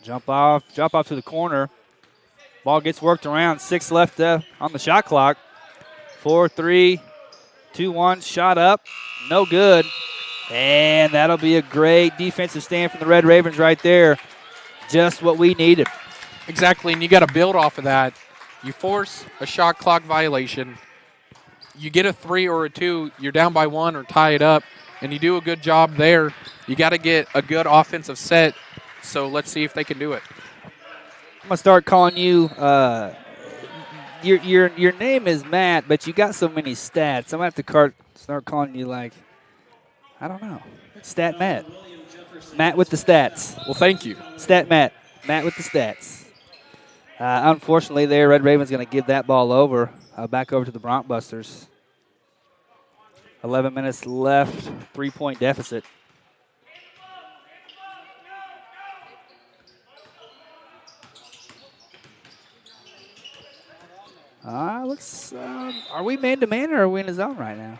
Drop off to the corner. Ball gets worked around. 6 left on the shot clock. 4, 3, 2, 1. Shot up. No good. And that'll be a great defensive stand from the Red Ravens right there. Just what we needed. Exactly, and you got to build off of that. You force a shot clock violation. You get a 3 or a 2, you're down by 1 or tie it up, and you do a good job there. You got to get a good offensive set, so let's see if they can do it. I'm going to start calling you your name is Matt, but you got so many stats. I'm going to have to start calling you like, I don't know, Stat Matt. Matt with the stats. Well, thank you. Stat Matt. Matt with the stats. Unfortunately, there, Red Raven's going to give that ball over, back over to the Broncbusters. 11 minutes left, 3-point deficit. Are we man-to-man or are we in the zone right now?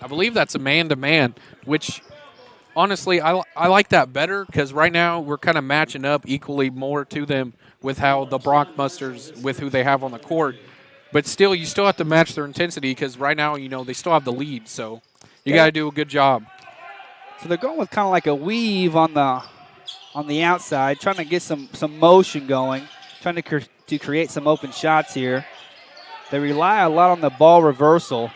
I believe that's a man-to-man, which honestly I like that better because right now we're kind of matching up equally more to them with how the Broncbusters, with who they have on the court. But still, you still have to match their intensity because right now, they still have the lead. So you got to do a good job. So they're going with kind of like a weave on the outside, trying to get some motion going, trying to create some open shots here. They rely a lot on the ball reversal.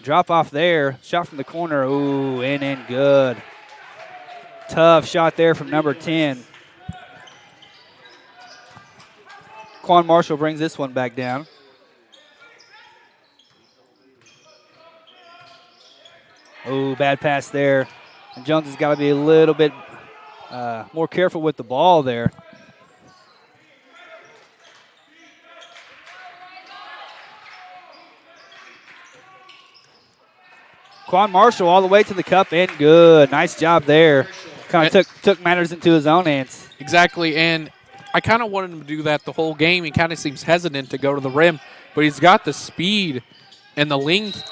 Drop off there, shot from the corner, ooh, in good. Tough shot there from number 10. Quan Marshall brings this one back down. Oh, bad pass there. And Jones has got to be a little bit more careful with the ball there. Quan Marshall all the way to the cup and good. Nice job there. Kind of took matters into his own hands. Exactly, and I kind of wanted him to do that the whole game. He kind of seems hesitant to go to the rim, but he's got the speed and the length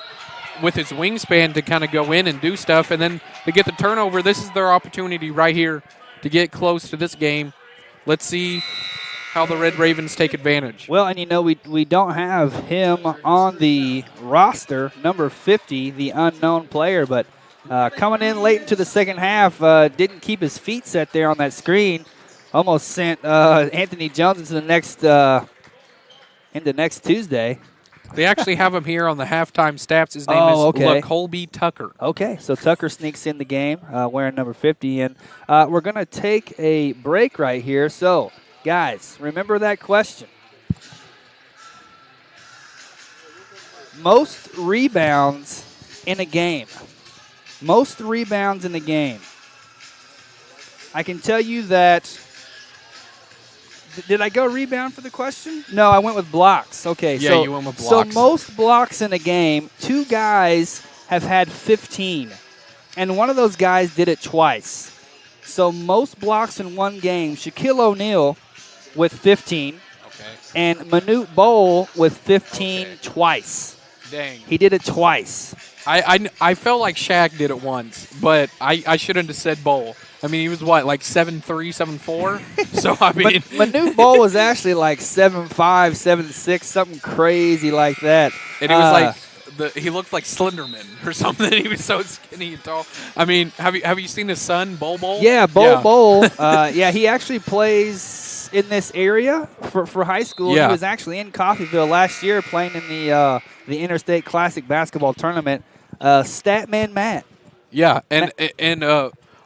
with his wingspan to kind of go in and do stuff, and then to get the turnover. This is their opportunity right here to get close to this game. Let's see how the Red Ravens take advantage. Well, and we don't have him on the roster, number 50, the unknown player, but coming in late into the second half, didn't keep his feet set there on that screen. Almost sent Anthony Jones into next Tuesday. They actually have him here on the halftime stats. His name is Colby Tucker. Okay, so Tucker sneaks in the game wearing number 50. And we're going to take a break right here. So, guys, remember that question. Most rebounds in a game. Most rebounds in a game. I can tell you that. Did I go rebound for the question? No, I went with blocks. Okay, yeah, you went with blocks. So most blocks in a game, 2 guys have had 15, and one of those guys did it twice. So most blocks in one game, Shaquille O'Neal with 15, and Manute Bol with 15 twice. Dang. He did it twice. I felt like Shaq did it once, but I shouldn't have said Bol. I mean, he was what, like 7'3", 7'4"? So, I mean. Manute Bol was actually like 7'5", 7'6", something crazy like that. And he was he looked like Slenderman or something. He was so skinny and tall. I mean, have you seen his son, Bol? Yeah, Bol. Yeah, he actually plays in this area for high school. Yeah. He was actually in Coffeyville last year playing in the Interstate Classic basketball tournament. Statman Matt. Yeah, and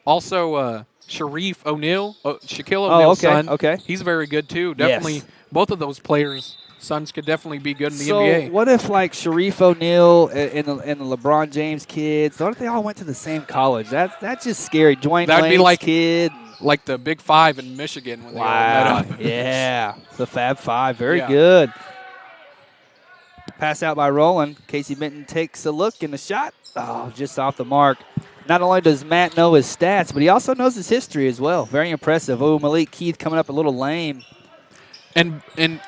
also Shaquille O'Neal's son. Okay. He's very good too. Definitely, yes. Both of those players' sons could definitely be good in the NBA. NBA. So what if like Sharif O'Neal and the LeBron James kids? What if they all went to the same college? That's just scary. Dwayne That'd Lane's be like kid. Like the Big Five in Michigan when they all met up. Yeah, the Fab Five. Very Yeah. good. Pass out by Rowland. Casey Benton takes a look in the shot. Oh, just off the mark. Not only does Matt know his stats, but he also knows his history as well. Very impressive. Oh, Malik Keith coming up a little lame. And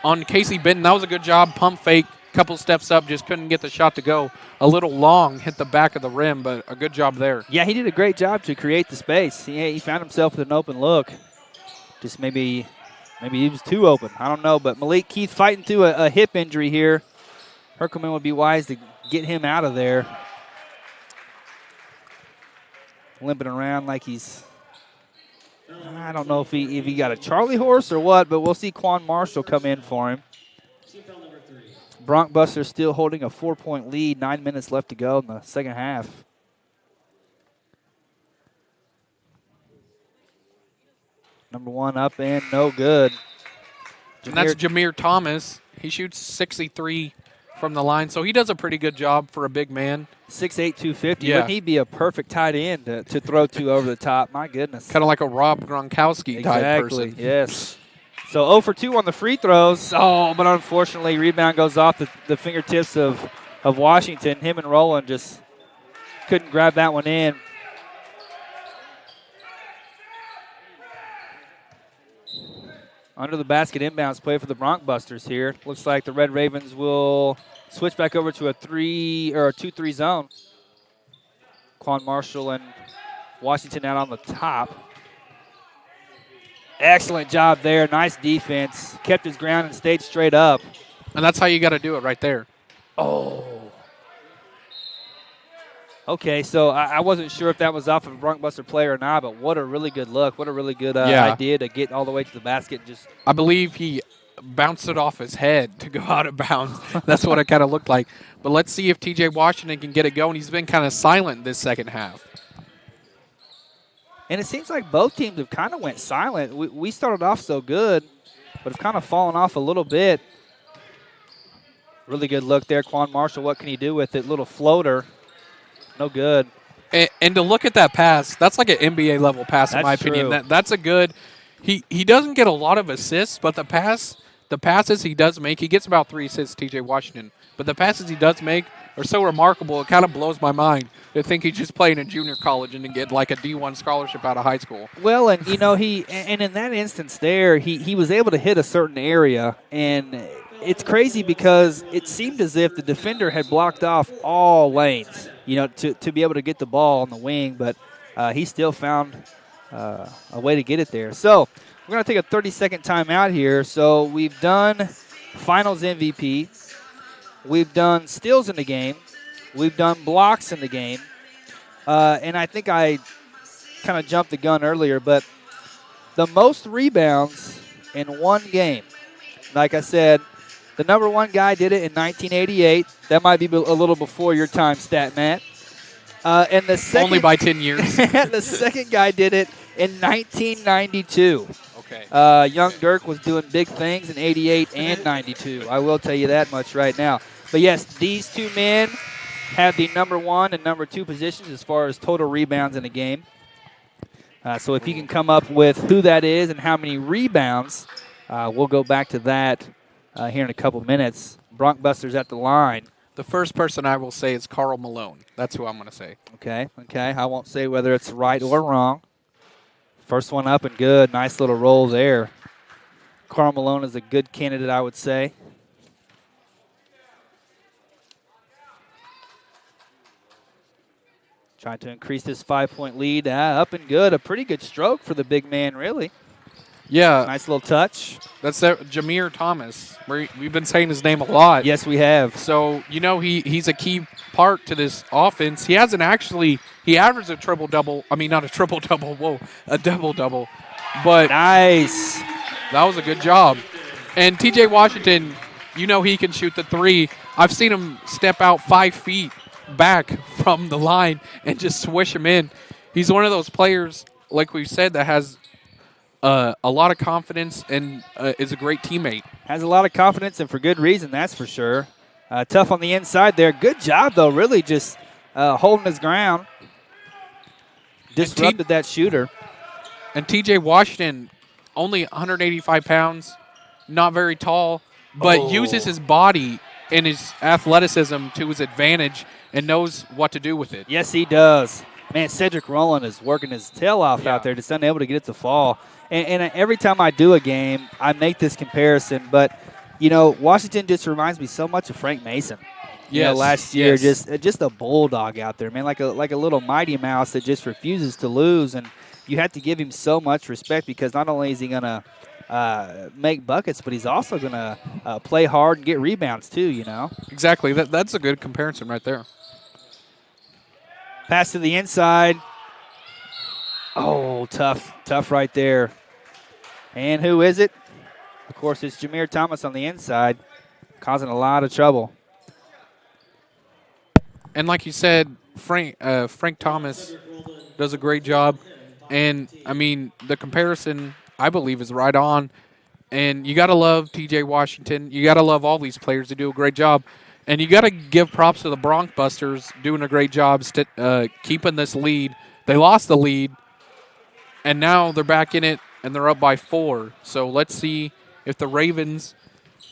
on Casey Benton, that was a good job. Pump fake, couple steps up, just couldn't get the shot to go. A little long, hit the back of the rim, but a good job there. Yeah, he did a great job to create the space. He found himself with an open look. Just maybe he was too open. I don't know, but Malik Keith fighting through a hip injury here. Herkelman would be wise to get him out of there. Limping around like he's I don't know if he got a Charlie horse or what, but we'll see Quan Marshall come in for him. Bronc Busters still holding a 4-point lead, 9 minutes left to go in the second half. Number one up and no good. And that's Jameer Thomas. He shoots 63 from the line, so he does a pretty good job for a big man. 6'8", 250. Yeah. Wouldn't he be a perfect tight end to throw to over the top? My goodness. Kind of like a Rob Gronkowski type person. Yes. So 0 for 2 on the free throws. Oh, but unfortunately, rebound goes off the fingertips of Washington. Him and Rowland just couldn't grab that one in. Under the basket inbounds play for the Bronc Busters here. Looks like the Red Ravens will switch back over to a 2-3 zone. Quan Marshall and Washington out on the top. Excellent job there. Nice defense. Kept his ground and stayed straight up. And that's how you got to do it right there. Oh. Okay, so I wasn't sure if that was off of a Bronc Buster play or not, but what a really good look. What a really good idea to get all the way to the basket. I believe he bounced it off his head to go out of bounds. That's what it kind of looked like. But let's see if T.J. Washington can get it going. He's been kind of silent this second half. And it seems like both teams have kind of went silent. We started off so good, but have kind of fallen off a little bit. Really good look there. Quan Marshall, what can he do with it? Little floater. No good. And to look at that pass, that's like an NBA level pass in my opinion. That's a good. He doesn't get a lot of assists, but the passes he does make, he gets about 3 assists, T.J. Washington. But the passes he does make are so remarkable, it kind of blows my mind to think he's just playing in junior college and to get like a D1 scholarship out of high school. Well, and you know and in that instance there, he was able to hit a certain area, and it's crazy because it seemed as if the defender had blocked off all lanes, to be able to get the ball on the wing, but he still found a way to get it there. So we're going to take a 30-second timeout here. So we've done finals MVP. We've done steals in the game. We've done blocks in the game. And I think I kind of jumped the gun earlier, but the most rebounds in one game, like I said, the number one guy did it in 1988. That might be a little before your time, stat Matt. And the second, only by 10 years. The second guy did it in 1992. Okay. Young Dirk was doing big things in 88 and 92. I will tell you that much right now. But, yes, these two men have the number one and number two positions as far as total rebounds in a game. So if you can come up with who that is and how many rebounds, we'll go back to that here in a couple minutes. Bronc Busters at the line. The first person I will say is Carl Malone. That's who I'm going to say. Okay. I won't say whether it's right or wrong. First one up and good. Nice little roll there. Carl Malone is a good candidate, I would say. Trying to increase this 5-point lead. Up and good. A pretty good stroke for the big man, really. Yeah. Nice little touch. That's Jameer Thomas. We've been saying his name a lot. Yes, we have. So, he's a key part to this offense. He hasn't actually – he averaged a triple-double – I mean, not a triple-double. Whoa, a double-double. But nice. That was a good job. And T.J. Washington, he can shoot the three. I've seen him step out 5 feet back from the line and just swish him in. He's one of those players, like we said, that has a lot of confidence and is a great teammate. Has a lot of confidence and for good reason, that's for sure. Tough on the inside there. Good job, though, really just holding his ground. Disrupted that shooter. And T.J. Washington, only 185 pounds, not very tall, but uses his body and his athleticism to his advantage and knows what to do with it. Yes, he does. Man, Cedric Rowland is working his tail off out there, just unable to get it to fall. And every time I do a game, I make this comparison. But, Washington just reminds me so much of Frank Mason. Last year, just a bulldog out there, man, like a little Mighty Mouse that just refuses to lose. And you have to give him so much respect because not only is he going to make buckets, but he's also going to play hard and get rebounds too, Exactly. That's a good comparison right there. Pass to the inside. Oh. Oh, tough right there. And who is it? Of course, it's Jameer Thomas on the inside, causing a lot of trouble. And like you said, Frank Thomas does a great job. And, I mean, the comparison, I believe, is right on. And you got to love T.J. Washington. You got to love all these players. They do a great job. And you got to give props to the Bronc Busters doing a great job keeping this lead. They lost the lead, and now they're back in it, and they're up by 4. So let's see if the Ravens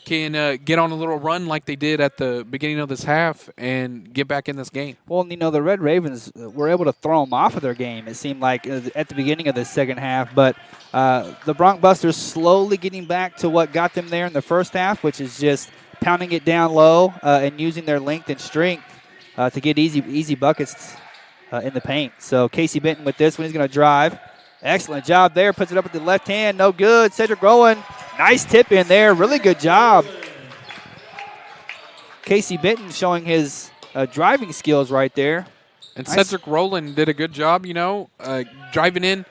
can get on a little run like they did at the beginning of this half and get back in this game. Well, the Red Ravens were able to throw them off of their game, it seemed like, at the beginning of the second half. But the Bronc Busters slowly getting back to what got them there in the first half, which is just pounding it down low and using their length and strength to get easy buckets in the paint. So Casey Benton with this one. He's going to drive. Excellent job there. Puts it up with the left hand. No good. Cedric Rowland. Nice tip in there. Really good job. Casey Benton showing his driving skills right there. And Cedric Rowland did a good job, driving in.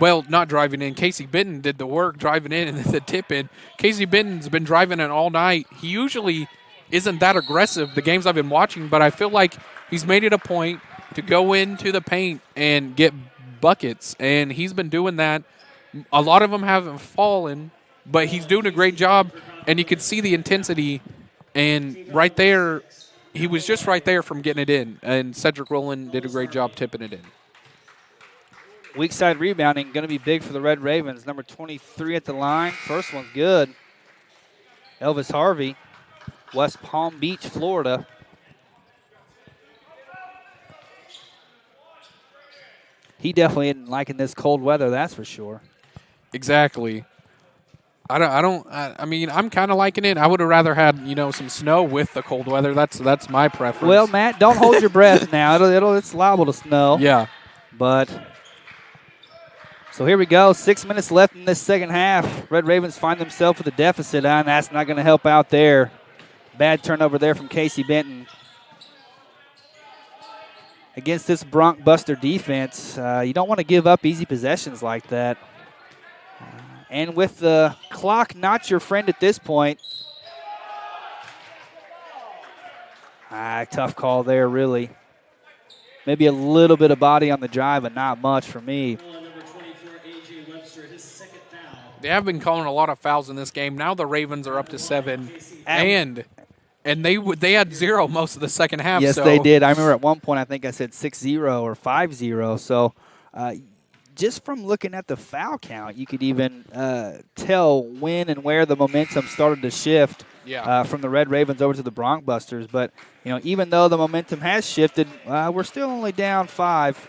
Well, not driving in. Casey Benton did the work driving in and the tip in. Casey Benton's been driving in all night. He usually isn't that aggressive, the games I've been watching, but I feel like he's made it a point to go into the paint and get buckets, and he's been doing that. A lot of them haven't fallen, but he's doing a great job, and you could see the intensity. And right there, he was just right there from getting it in, and Cedric Rowland did a great job tipping it in. Weak side rebounding, going to be big for the Red Ravens. Number 23 at the line. First one's good. Elvis Harvey, West Palm Beach, Florida. He definitely isn't liking this cold weather, that's for sure. Exactly. I mean, I'm kind of liking it. I would have rather had, some snow with the cold weather. That's my preference. Well, Matt, don't hold your breath now. It's liable to snow. Yeah. But so here we go. 6 minutes left in this second half. Red Ravens find themselves with a deficit, and that's not going to help out there. Bad turnover there from Casey Benton. Against this Bronc Buster defense, you don't want to give up easy possessions like that. And with the clock not your friend at this point, tough call there, really. Maybe a little bit of body on the drive, but not much for me. They have been calling a lot of fouls in this game. Now the Ravens are up to 7, and they had 0 most of the second half. Yes, so. They did. I remember at one point I think I said 6-0 or 5-0. So just from looking at the foul count, you could even tell when and where the momentum started to shift from the Red Ravens over to the Bronc Busters. But even though the momentum has shifted, we're still only down 5.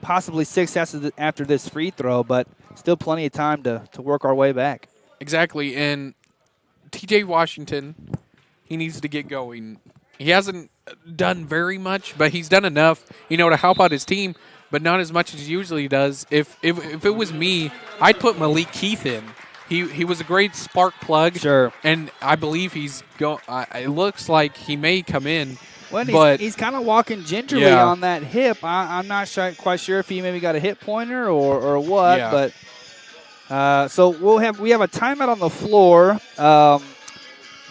Possibly 6 after this free throw, but still plenty of time to work our way back. Exactly, and T.J. Washington, he needs to get going. He hasn't done very much, but he's done enough, to help out his team, but not as much as he usually does. If it was me, I'd put Malik Keith in. He was a great spark plug. Sure. And I believe it looks like he may come in. Well, he's kind of walking gingerly on that hip. I'm not quite sure if he maybe got a hip pointer or what. Yeah. But so we have a timeout on the floor.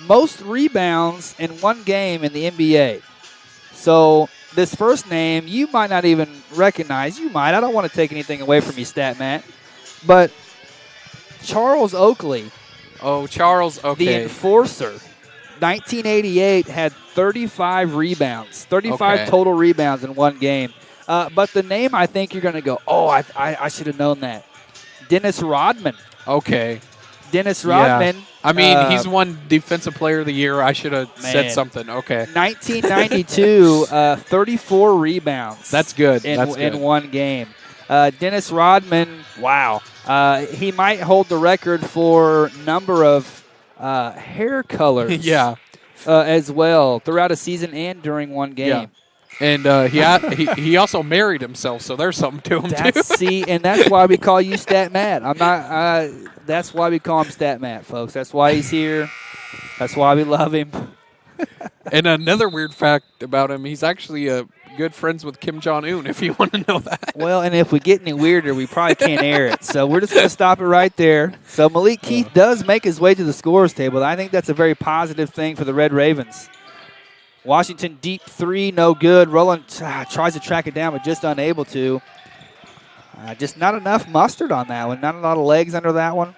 Most rebounds in one game in the NBA. So this first name you might not even recognize. You might. I don't want to take anything away from you, Stat Matt. But Charles Oakley. Oh, Charles, okay. The enforcer. 1988 had 35 rebounds, 35 total rebounds in one game. But the name I think you're going to go, I should have known that. Dennis Rodman. Okay. Dennis Rodman. Yeah. I mean, he's won Defensive Player of the Year. I should have said something. Okay. 1992, 34 rebounds. That's good. In one game. Dennis Rodman, wow. He might hold the record for number of hair colors as well throughout a season and during one game. Yeah. And he also married himself, so there's something to him too. See, and that's why we call you Stat Matt. I'm not. That's why we call him Stat Matt, folks. That's why he's here. That's why we love him. And another weird fact about him, he's actually a good friends with Kim Jong-un, if you want to know that. Well, and if we get any weirder, we probably can't air it. So we're just going to stop it right there. So Malik Keith does make his way to the scorers table. I think that's a very positive thing for the Red Ravens. Washington deep three, no good. Rowland tries to track it down, but just unable to. Just not enough mustard on that one. Not a lot of legs under that one.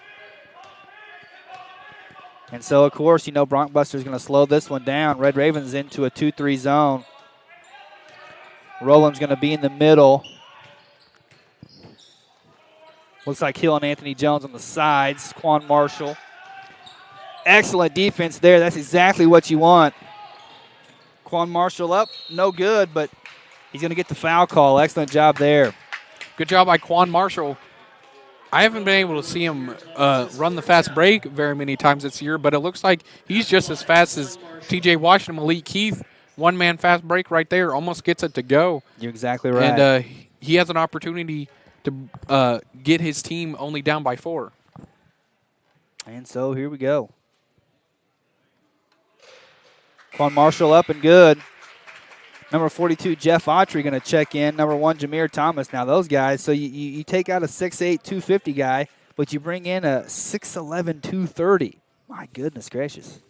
And so, of course, Bronc Buster's going to slow this one down. Red Ravens into a 2-3 zone. Rowland's going to be in the middle. Looks like Hill and Anthony Jones on the sides. Quan Marshall. Excellent defense there. That's exactly what you want. Quan Marshall up, no good, but he's going to get the foul call. Excellent job there. Good job by Quan Marshall. I haven't been able to see him run the fast break very many times this year, but it looks like he's just as fast as T.J. Washington. Malik Keith, one-man fast break right there, almost gets it to go. You're exactly right. And he has an opportunity to get his team only down by 4. And so here we go. Quan Marshall up and good. Number 42, Jeff Autry, going to check in. Number 1, Jameer Thomas. Now, those guys, so you take out a 6'8", 250 guy, but you bring in a 6'11", 230. My goodness gracious.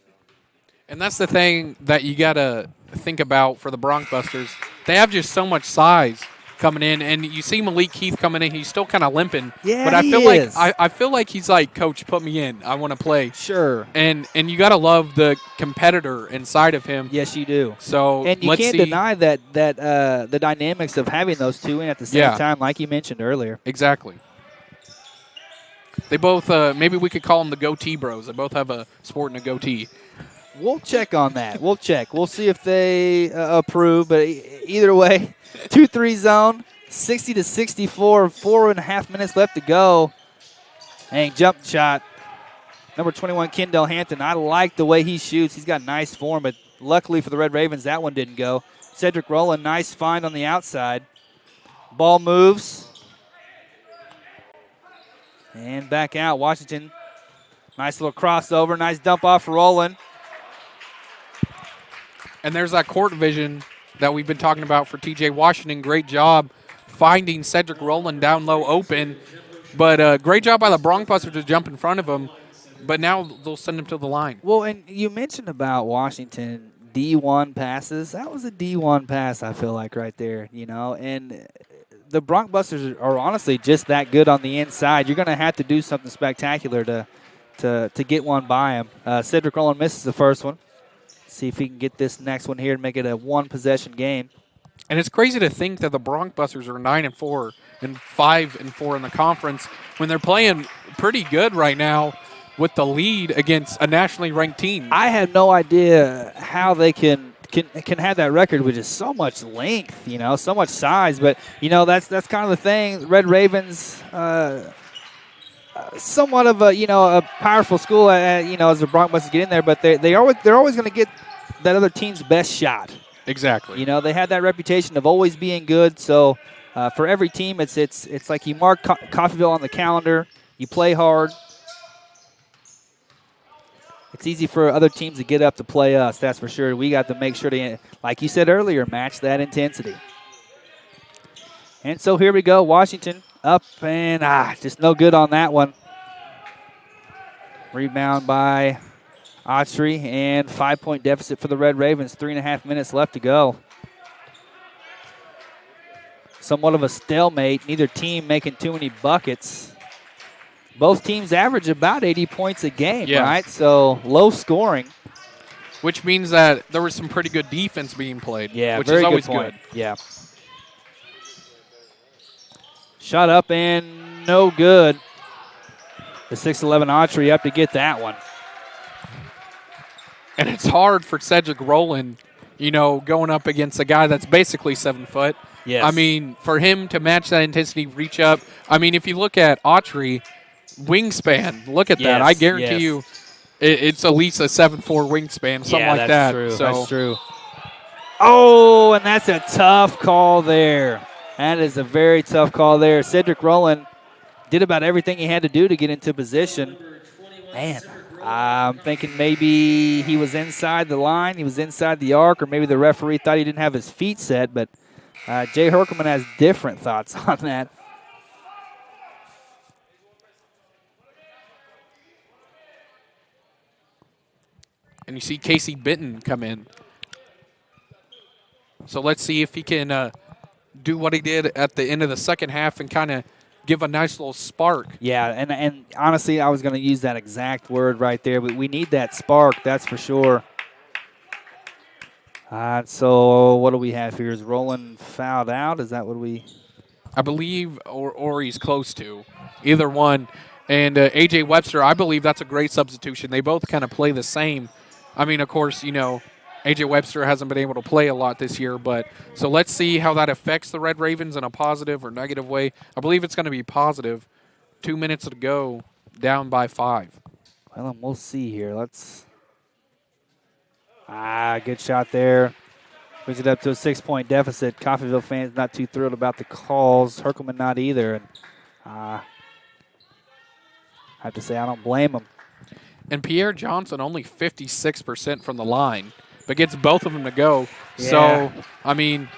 And that's the thing that you got to think about for the Bronc Busters. They have just so much size coming in, and you see Malik Keith coming in. He's still kind of limping. Yeah, but I feel he is. I feel like he's like, Coach, put me in. I want to play. Sure. And you got to love the competitor inside of him. Yes, you do. So and you can't deny that the dynamics of having those two in at the same time, like you mentioned earlier. Exactly. They both maybe we could call them the goatee bros. They both have a sport and a goatee. We'll check on that. We'll check. We'll see if they approve. But either way, 2-3 zone, 60-64, 4.5 minutes left to go. And jump shot. Number 21, Kendall Hampton. I like the way he shoots. He's got nice form, but luckily for the Red Ravens, that one didn't go. Cedric Rowland, nice find on the outside. Ball moves. And back out. Washington, nice little crossover. Nice dump off for Rowland. And there's that court vision that we've been talking about for T.J. Washington. Great job finding Cedric Rowland down low open. But great job by the Bronc Busters to jump in front of him. But now they'll send him to the line. Well, and you mentioned about Washington D1 passes. That was a D1 pass, I feel like, right there, And the Bronc Busters are honestly just that good on the inside. You're going to have to do something spectacular to get one by him. Cedric Rowland misses the first one. See if he can get this next one here and make it a one-possession game. And it's crazy to think that the Bronc Busters are 9-4 and 5-4 in the conference when they're playing pretty good right now with the lead against a nationally ranked team. I have no idea how they can have that record with just so much length, so much size. But that's kind of the thing. Red Ravens, somewhat of a powerful school, as the Bronc Busters get in there, but they're always going to get that other team's best shot. Exactly. They had that reputation of always being good. So for every team, it's like you mark Coffeyville on the calendar, you play hard. It's easy for other teams to get up to play us, that's for sure. We got to make sure to, like you said earlier, match that intensity. And so here we go, Washington up and just no good on that one. Rebound by Autry and 5-point deficit for the Red Ravens. 3.5 minutes left to go. Somewhat of a stalemate. Neither team making too many buckets. Both teams average about 80 points a game, right? So low scoring. Which means that there was some pretty good defense being played, which very is always good point. good. Yeah. Shot up and no good. The 6'11 Autry up to get that one. And it's hard for Cedric Rowland, going up against a guy that's basically 7 foot. Yes. I mean, for him to match that intensity, reach up. I mean, if you look at Autry, wingspan, look at that. I guarantee you it's at least a 7'4" wingspan, something like that. True. So, that's true. Oh, and that's a tough call there. That is a very tough call there. Cedric Rowland did about everything he had to do to get into position. Man, I'm thinking maybe he was inside the line, he was inside the arc, or maybe the referee thought he didn't have his feet set, but Jay Herkelman has different thoughts on that. And you see Casey Benton come in. So let's see if he can do what he did at the end of the second half and kind of give a nice little spark. Yeah, and honestly, I was going to use that exact word right there, but we need that spark, that's for sure. So what do we have here? Is Roland fouled out? Is that what we... I believe, or he's close to. Either one. And A.J. Webster, I believe that's a great substitution. They both kind of play the same. I mean, of course, you know, A.J. Webster hasn't been able to play a lot this year, but so let's see how that affects the Red Ravens in a positive or negative way. I believe it's going to be positive. 2 minutes to go, down by 5. Well, we'll see here. Let's... good shot there. Brings it up to a 6-point deficit. Coffeyville fans not too thrilled about the calls. Herkelman not either. And I have to say I don't blame him. And Pierre Johnson only 56% from the line, but gets both of them to go. Yeah. So, I mean,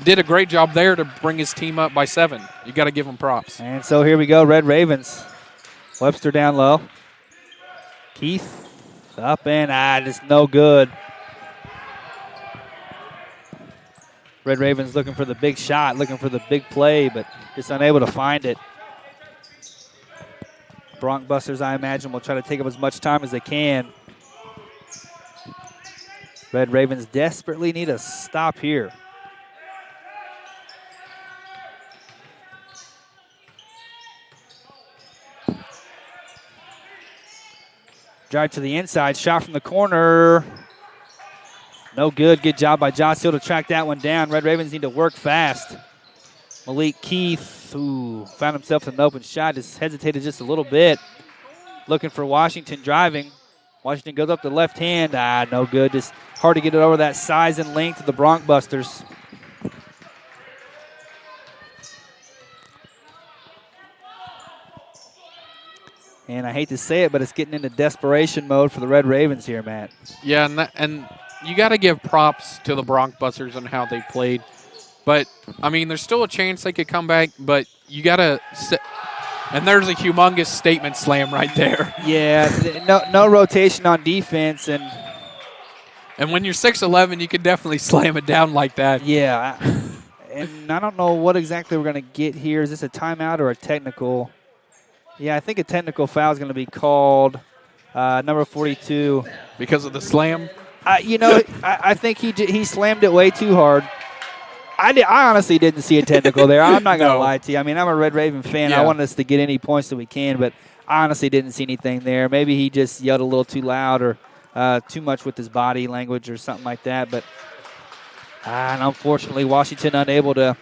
did a great job there to bring his team up by 7. You got to give him props. And so here we go, Red Ravens. Webster down low. Keith up and just no good. Red Ravens looking for the big shot, looking for the big play, but just unable to find it. Bronc Busters, I imagine, will try to take up as much time as they can. Red Ravens desperately need a stop here. Drive to the inside, shot from the corner. No good. Good job by Josh Hill to track that one down. Red Ravens need to work fast. Malik Keith, found himself an open shot. Just hesitated just a little bit. Looking for Washington driving. Washington goes up the left hand. No good. Just hard to get it over that size and length of the Bronc Busters. And I hate to say it, but it's getting into desperation mode for the Red Ravens here, Matt. Yeah, and you got to give props to the Bronc Busters on how they played. But, I mean, there's still a chance they could come back, but you got to – and there's a humongous statement slam right there. Yeah, no rotation on defense. And when you're 6'11", you can definitely slam it down like that. Yeah, and I don't know what exactly we're going to get here. Is this a timeout or a technical? Yeah, I think a technical foul is going to be called, number 42. Because of the slam? I think he slammed it way too hard. I honestly didn't see a technical there. I'm not going to lie to you. I mean, I'm a Red Raven fan. Yeah. I want us to get any points that we can, but I honestly didn't see anything there. Maybe he just yelled a little too loud or too much with his body language or something like that. But and unfortunately, Washington unable to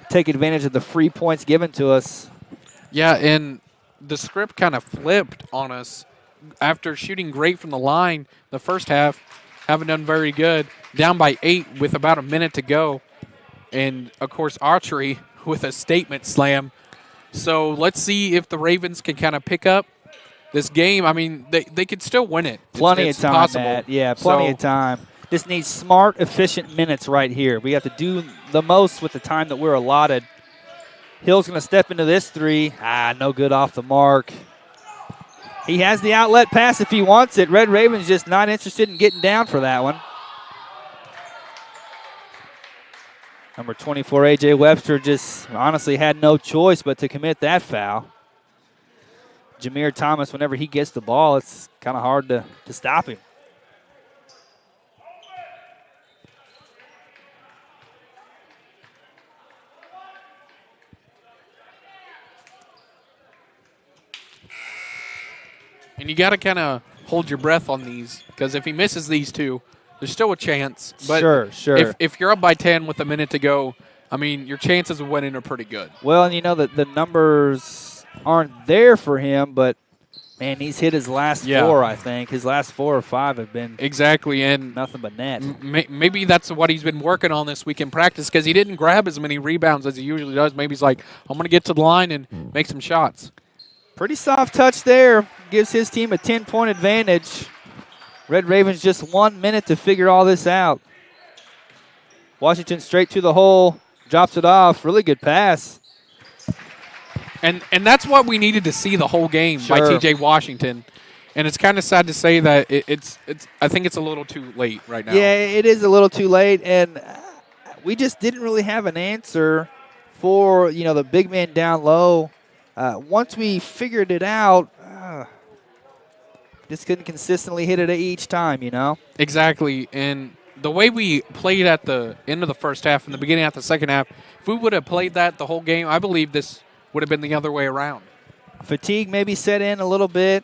take advantage of the free points given to us. Yeah, and the script kind of flipped on us after shooting great from the line the first half, haven't done very good, down by 8 with about a minute to go. And, of course, Archery with a statement slam. So let's see if the Ravens can kind of pick up this game. I mean, they could still win it. Plenty it's of time, possible. Matt. Yeah, plenty of time. Just needs smart, efficient minutes right here. We have to do the most with the time that we're allotted. Hill's going to step into this 3. No good off the mark. He has the outlet pass if he wants it. Red Ravens just not interested in getting down for that one. Number 24, A.J. Webster, just honestly had no choice but to commit that foul. Jameer Thomas, whenever he gets the ball, it's kind of hard to stop him. And you got to kind of hold your breath on these, because if he misses these 2, there's still a chance. But sure. If you're up by 10 with a minute to go, I mean, your chances of winning are pretty good. Well, and you know that the numbers aren't there for him, but, man, he's hit his last 4, I think. His last 4 or 5 have been exactly, and nothing but net. Maybe that's what he's been working on this week in practice, because he didn't grab as many rebounds as he usually does. Maybe he's like, I'm going to get to the line and make some shots. Pretty soft touch there. Gives his team a 10-point advantage. Red Ravens just 1 minute to figure all this out. Washington straight to the hole. Drops it off. Really good pass. And that's what we needed to see the whole game by Sure. T.J. Washington. And it's kind of sad to say that it's. I think it's a little too late right now. Yeah, it is a little too late, and we just didn't really have an answer for the big man down low. Once we figured it out, just couldn't consistently hit it each time. Exactly. And the way we played at the end of the first half and the beginning of the second half, if we would have played that the whole game, I believe this would have been the other way around. Fatigue maybe set in a little bit.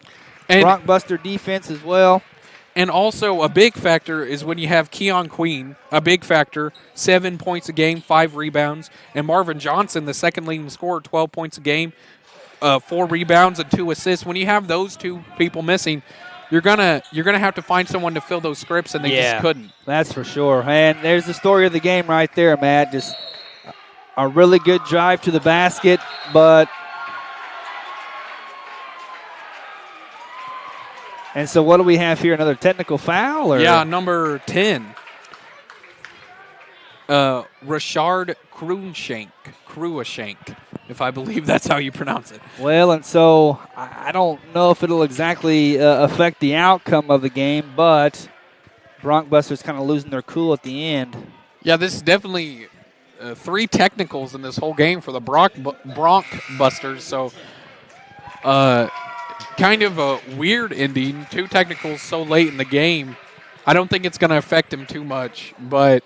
And Bronc Buster defense as well. And also a big factor is when you have Keon Queen, a big factor, 7 points a game, 5 rebounds, and Marvin Johnson, the second leading scorer, 12 points a game, 4 rebounds and 2 assists. When you have those two people missing, you're gonna have to find someone to fill those scripts, and they just couldn't. That's for sure. And there's the story of the game right there, Matt. Just a really good drive to the basket, but. And so what do we have here? Another technical foul? Or? Yeah, number 10. Rashard Cruikshank, if I believe that's how you pronounce it. Well, and so I don't know if it'll exactly affect the outcome of the game, but Bronc Busters kind of losing their cool at the end. Yeah, this is definitely 3 technicals in this whole game for the Bronc Busters. So, kind of a weird ending. 2 technicals so late in the game. I don't think it's going to affect him too much. But,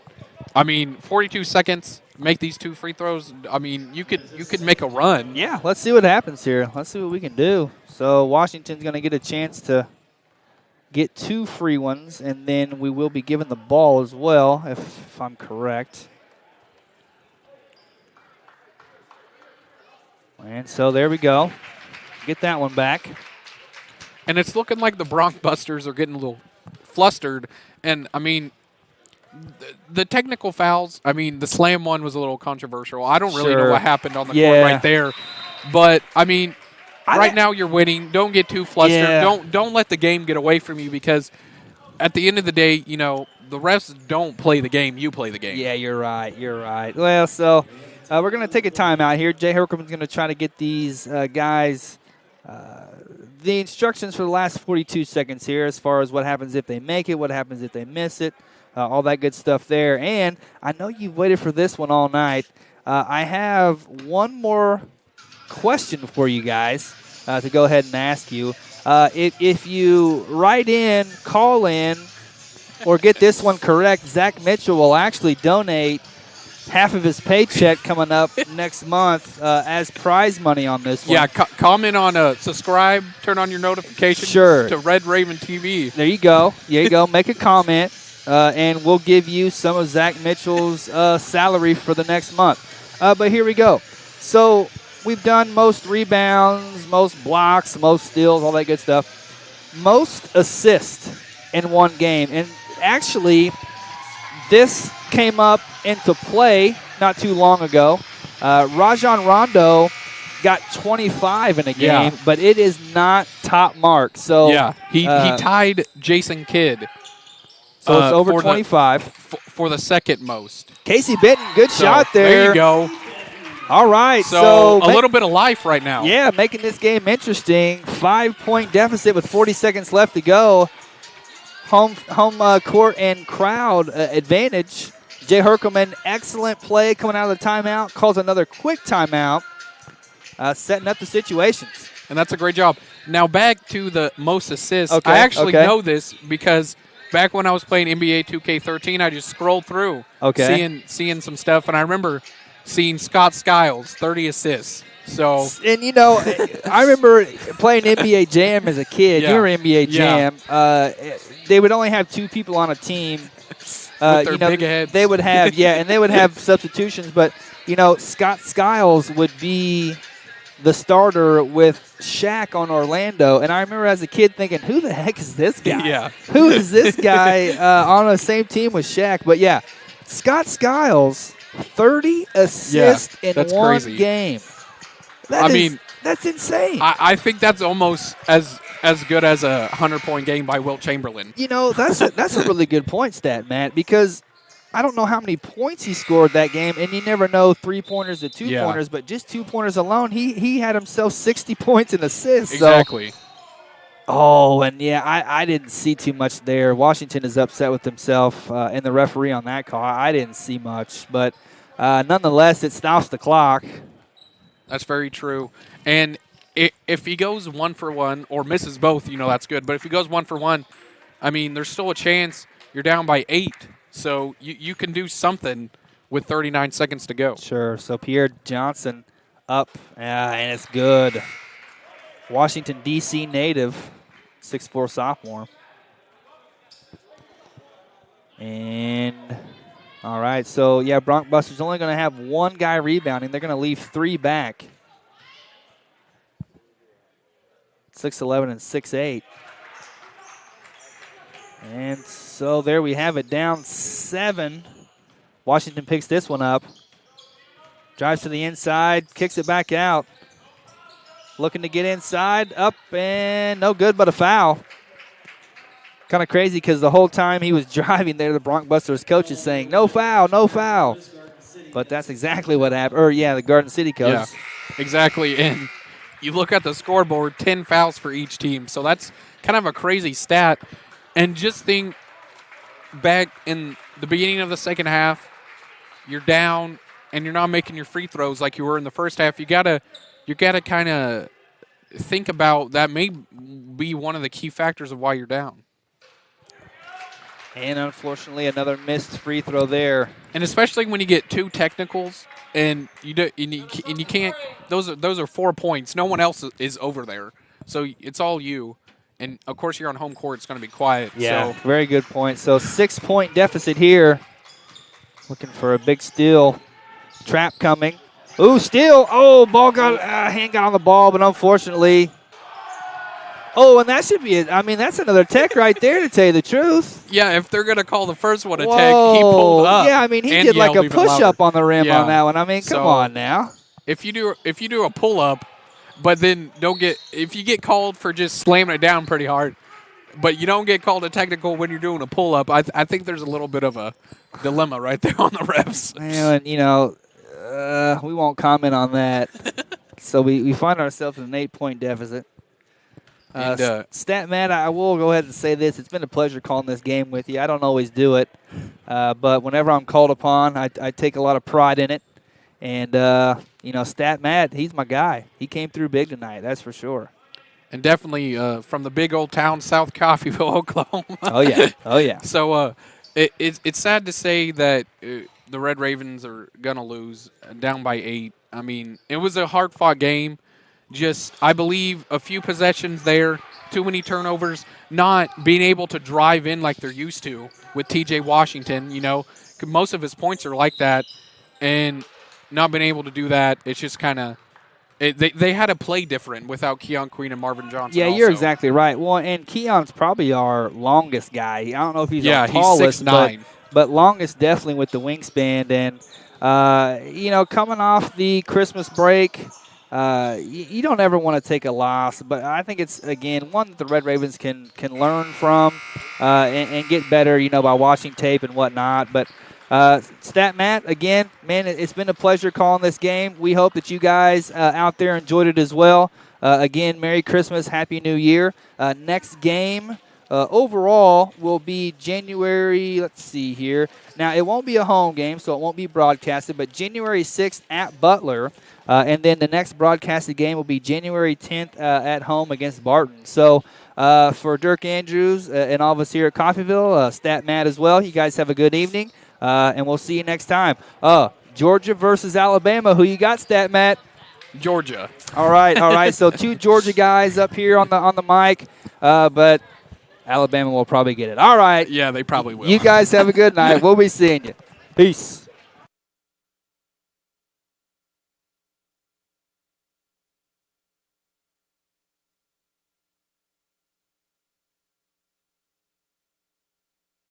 42 seconds, make these 2 free throws. You could make a run. Yeah, let's see what happens here. Let's see what we can do. So Washington's going to get a chance to get 2 free ones, and then we will be given the ball as well, if I'm correct. And so there we go. Get that one back. And it's looking like the Bronc Busters are getting a little flustered. And, the technical fouls, the slam one was a little controversial. I don't really know what happened on the court right there. But, right now you're winning. Don't get too flustered. Yeah. Don't let the game get away from you, because at the end of the day, the refs don't play the game. You play the game. Yeah, you're right. Well, so we're going to take a timeout here. Jay Herkelman's going to try to get these guys the instructions for the last 42 seconds here as far as what happens if they make it, what happens if they miss it, all that good stuff there. And I know you've waited for this one all night. I have one more question for you guys to go ahead and ask you. If you write in, call in, or get this one correct, Zach Mitchell will actually donate half of his paycheck coming up next month as prize money on this one. Yeah, comment on subscribe, turn on your notifications to Red Raven TV. There you go. Make a comment, and we'll give you some of Zach Mitchell's salary for the next month. But here we go. So we've done most rebounds, most blocks, most steals, all that good stuff. Most assists in one game. And actually, this came up into play not too long ago. Rajon Rondo got 25 in a game, but it is not top mark. So he tied Jason Kidd. So it's over 25 for the second most. Casey Benton, good shot there. There you go. All right, so a little bit of life right now. Yeah, making this game interesting. 5-point deficit with 40 seconds left to go. Home court and crowd advantage. Jay Herkelman, excellent play coming out of the timeout. Calls another quick timeout, setting up the situations. And that's a great job. Now back to the most assists. Okay, I actually know this because back when I was playing NBA 2K13, I just scrolled through seeing some stuff. And I remember seeing Scott Skiles, 30 assists. So, and I remember playing NBA Jam as a kid. You were NBA Jam. They would only have 2 people on a team. With their big heads. They would have and they would have substitutions. But Scott Skiles would be the starter with Shaq on Orlando. And I remember as a kid thinking, who the heck is this guy? Who is this guy on the same team with Shaq? But Scott Skiles, 30 assists in one game. That's insane. I think that's almost as good as a 100-point game by Wilt Chamberlain. That's a really good point stat, Matt, because I don't know how many points he scored that game, and you never know 3-pointers to 2-pointers, but just 2-pointers alone, he had himself 60 points and assists. Exactly. So, oh, and yeah, I didn't see too much there. Washington is upset with himself and the referee on that call. I didn't see much, but nonetheless, it stops the clock. That's very true. And if he goes 1 for 1 or misses both, that's good. But if he goes 1 for 1, I mean, there's still a chance you're down by 8. So you can do something with 39 seconds to go. Sure. So Pierre Johnson up, and it's good. Washington, D.C. native, 6'4" sophomore. And, all right, so, yeah, Bronc Buster's only going to have one guy rebounding. They're going to leave 3 back. 6'11" and 6'8". And so there we have it, down 7. Washington picks this one up. Drives to the inside, kicks it back out. Looking to get inside, up, and no good but a foul. Kind of crazy because the whole time he was driving there, the Bronc Busters coach is saying, no foul, no foul. But that's exactly what happened. Or, yeah, the Garden City coach. Yeah, exactly. And you look at the scoreboard, 10 fouls for each team. So that's kind of a crazy stat. And just think back in the beginning of the second half, you're down and you're not making your free throws like you were in the first half. You gotta kind of think about that. May be one of the key factors of why you're down. And unfortunately, another missed free throw there. And especially when you get 2 technicals and you can't. Those are 4 points. No one else is over there, so it's all you. And, of course, you're on home court. It's going to be quiet. Yeah, so. Very good point. So 6-point deficit here. Looking for a big steal. Trap coming. Ooh, steal. Oh, ball hand got on the ball, but unfortunately. Oh, and that should be it. I mean, that's another tech right there, to tell you the truth. Yeah, if they're going to call the first one a tech, he pulled up. Yeah, I mean, he did like a push-up on the rim on that one. I mean, come on now. If you do a pull-up, but then if you get called for just slamming it down pretty hard, but you don't get called a technical when you're doing a pull-up, I think there's a little bit of a dilemma right there on the refs. And, we won't comment on that. So we find ourselves in an 8-point deficit. Stat Matt, I will go ahead and say this. It's been a pleasure calling this game with you. I don't always do it, but whenever I'm called upon, I take a lot of pride in it. And, Stat Matt, he's my guy. He came through big tonight, that's for sure. And definitely from the big old town, South Coffeyville, Oklahoma. Oh, yeah. Oh, yeah. So it's sad to say that the Red Ravens are going to lose down by 8. I mean, it was a hard-fought game. Just, I believe, a few possessions there, too many turnovers, not being able to drive in like they're used to with T.J. Washington. Most of his points are like that. And not being able to do that, it's just kind of they had to play different without Keon Queen and Marvin Johnson. Yeah, you're exactly right. Well, and Keon's probably our longest guy. I don't know if he's our tallest, he's 6'9", but longest definitely with the wingspan. And coming off the Christmas break, you don't ever want to take a loss. But I think it's again one that the Red Ravens can learn from and get better. By watching tape and whatnot, but. Stat Matt, again, man, it's been a pleasure calling this game. We hope that you guys out there enjoyed it as well. Again, Merry Christmas, Happy New Year. Next game overall will be January, let's see here. Now, it won't be a home game, so it won't be broadcasted, but January 6th at Butler. And then the next broadcasted game will be January 10th at home against Barton. So for Dirk Andrews and all of us here at Coffeyville, Stat Matt as well, you guys have a good evening. And we'll see you next time. Georgia versus Alabama. Who you got, Stat Matt? Georgia. All right. So 2 Georgia guys up here on the mic, but Alabama will probably get it. All right. Yeah, they probably will. You guys have a good night. We'll be seeing you. Peace.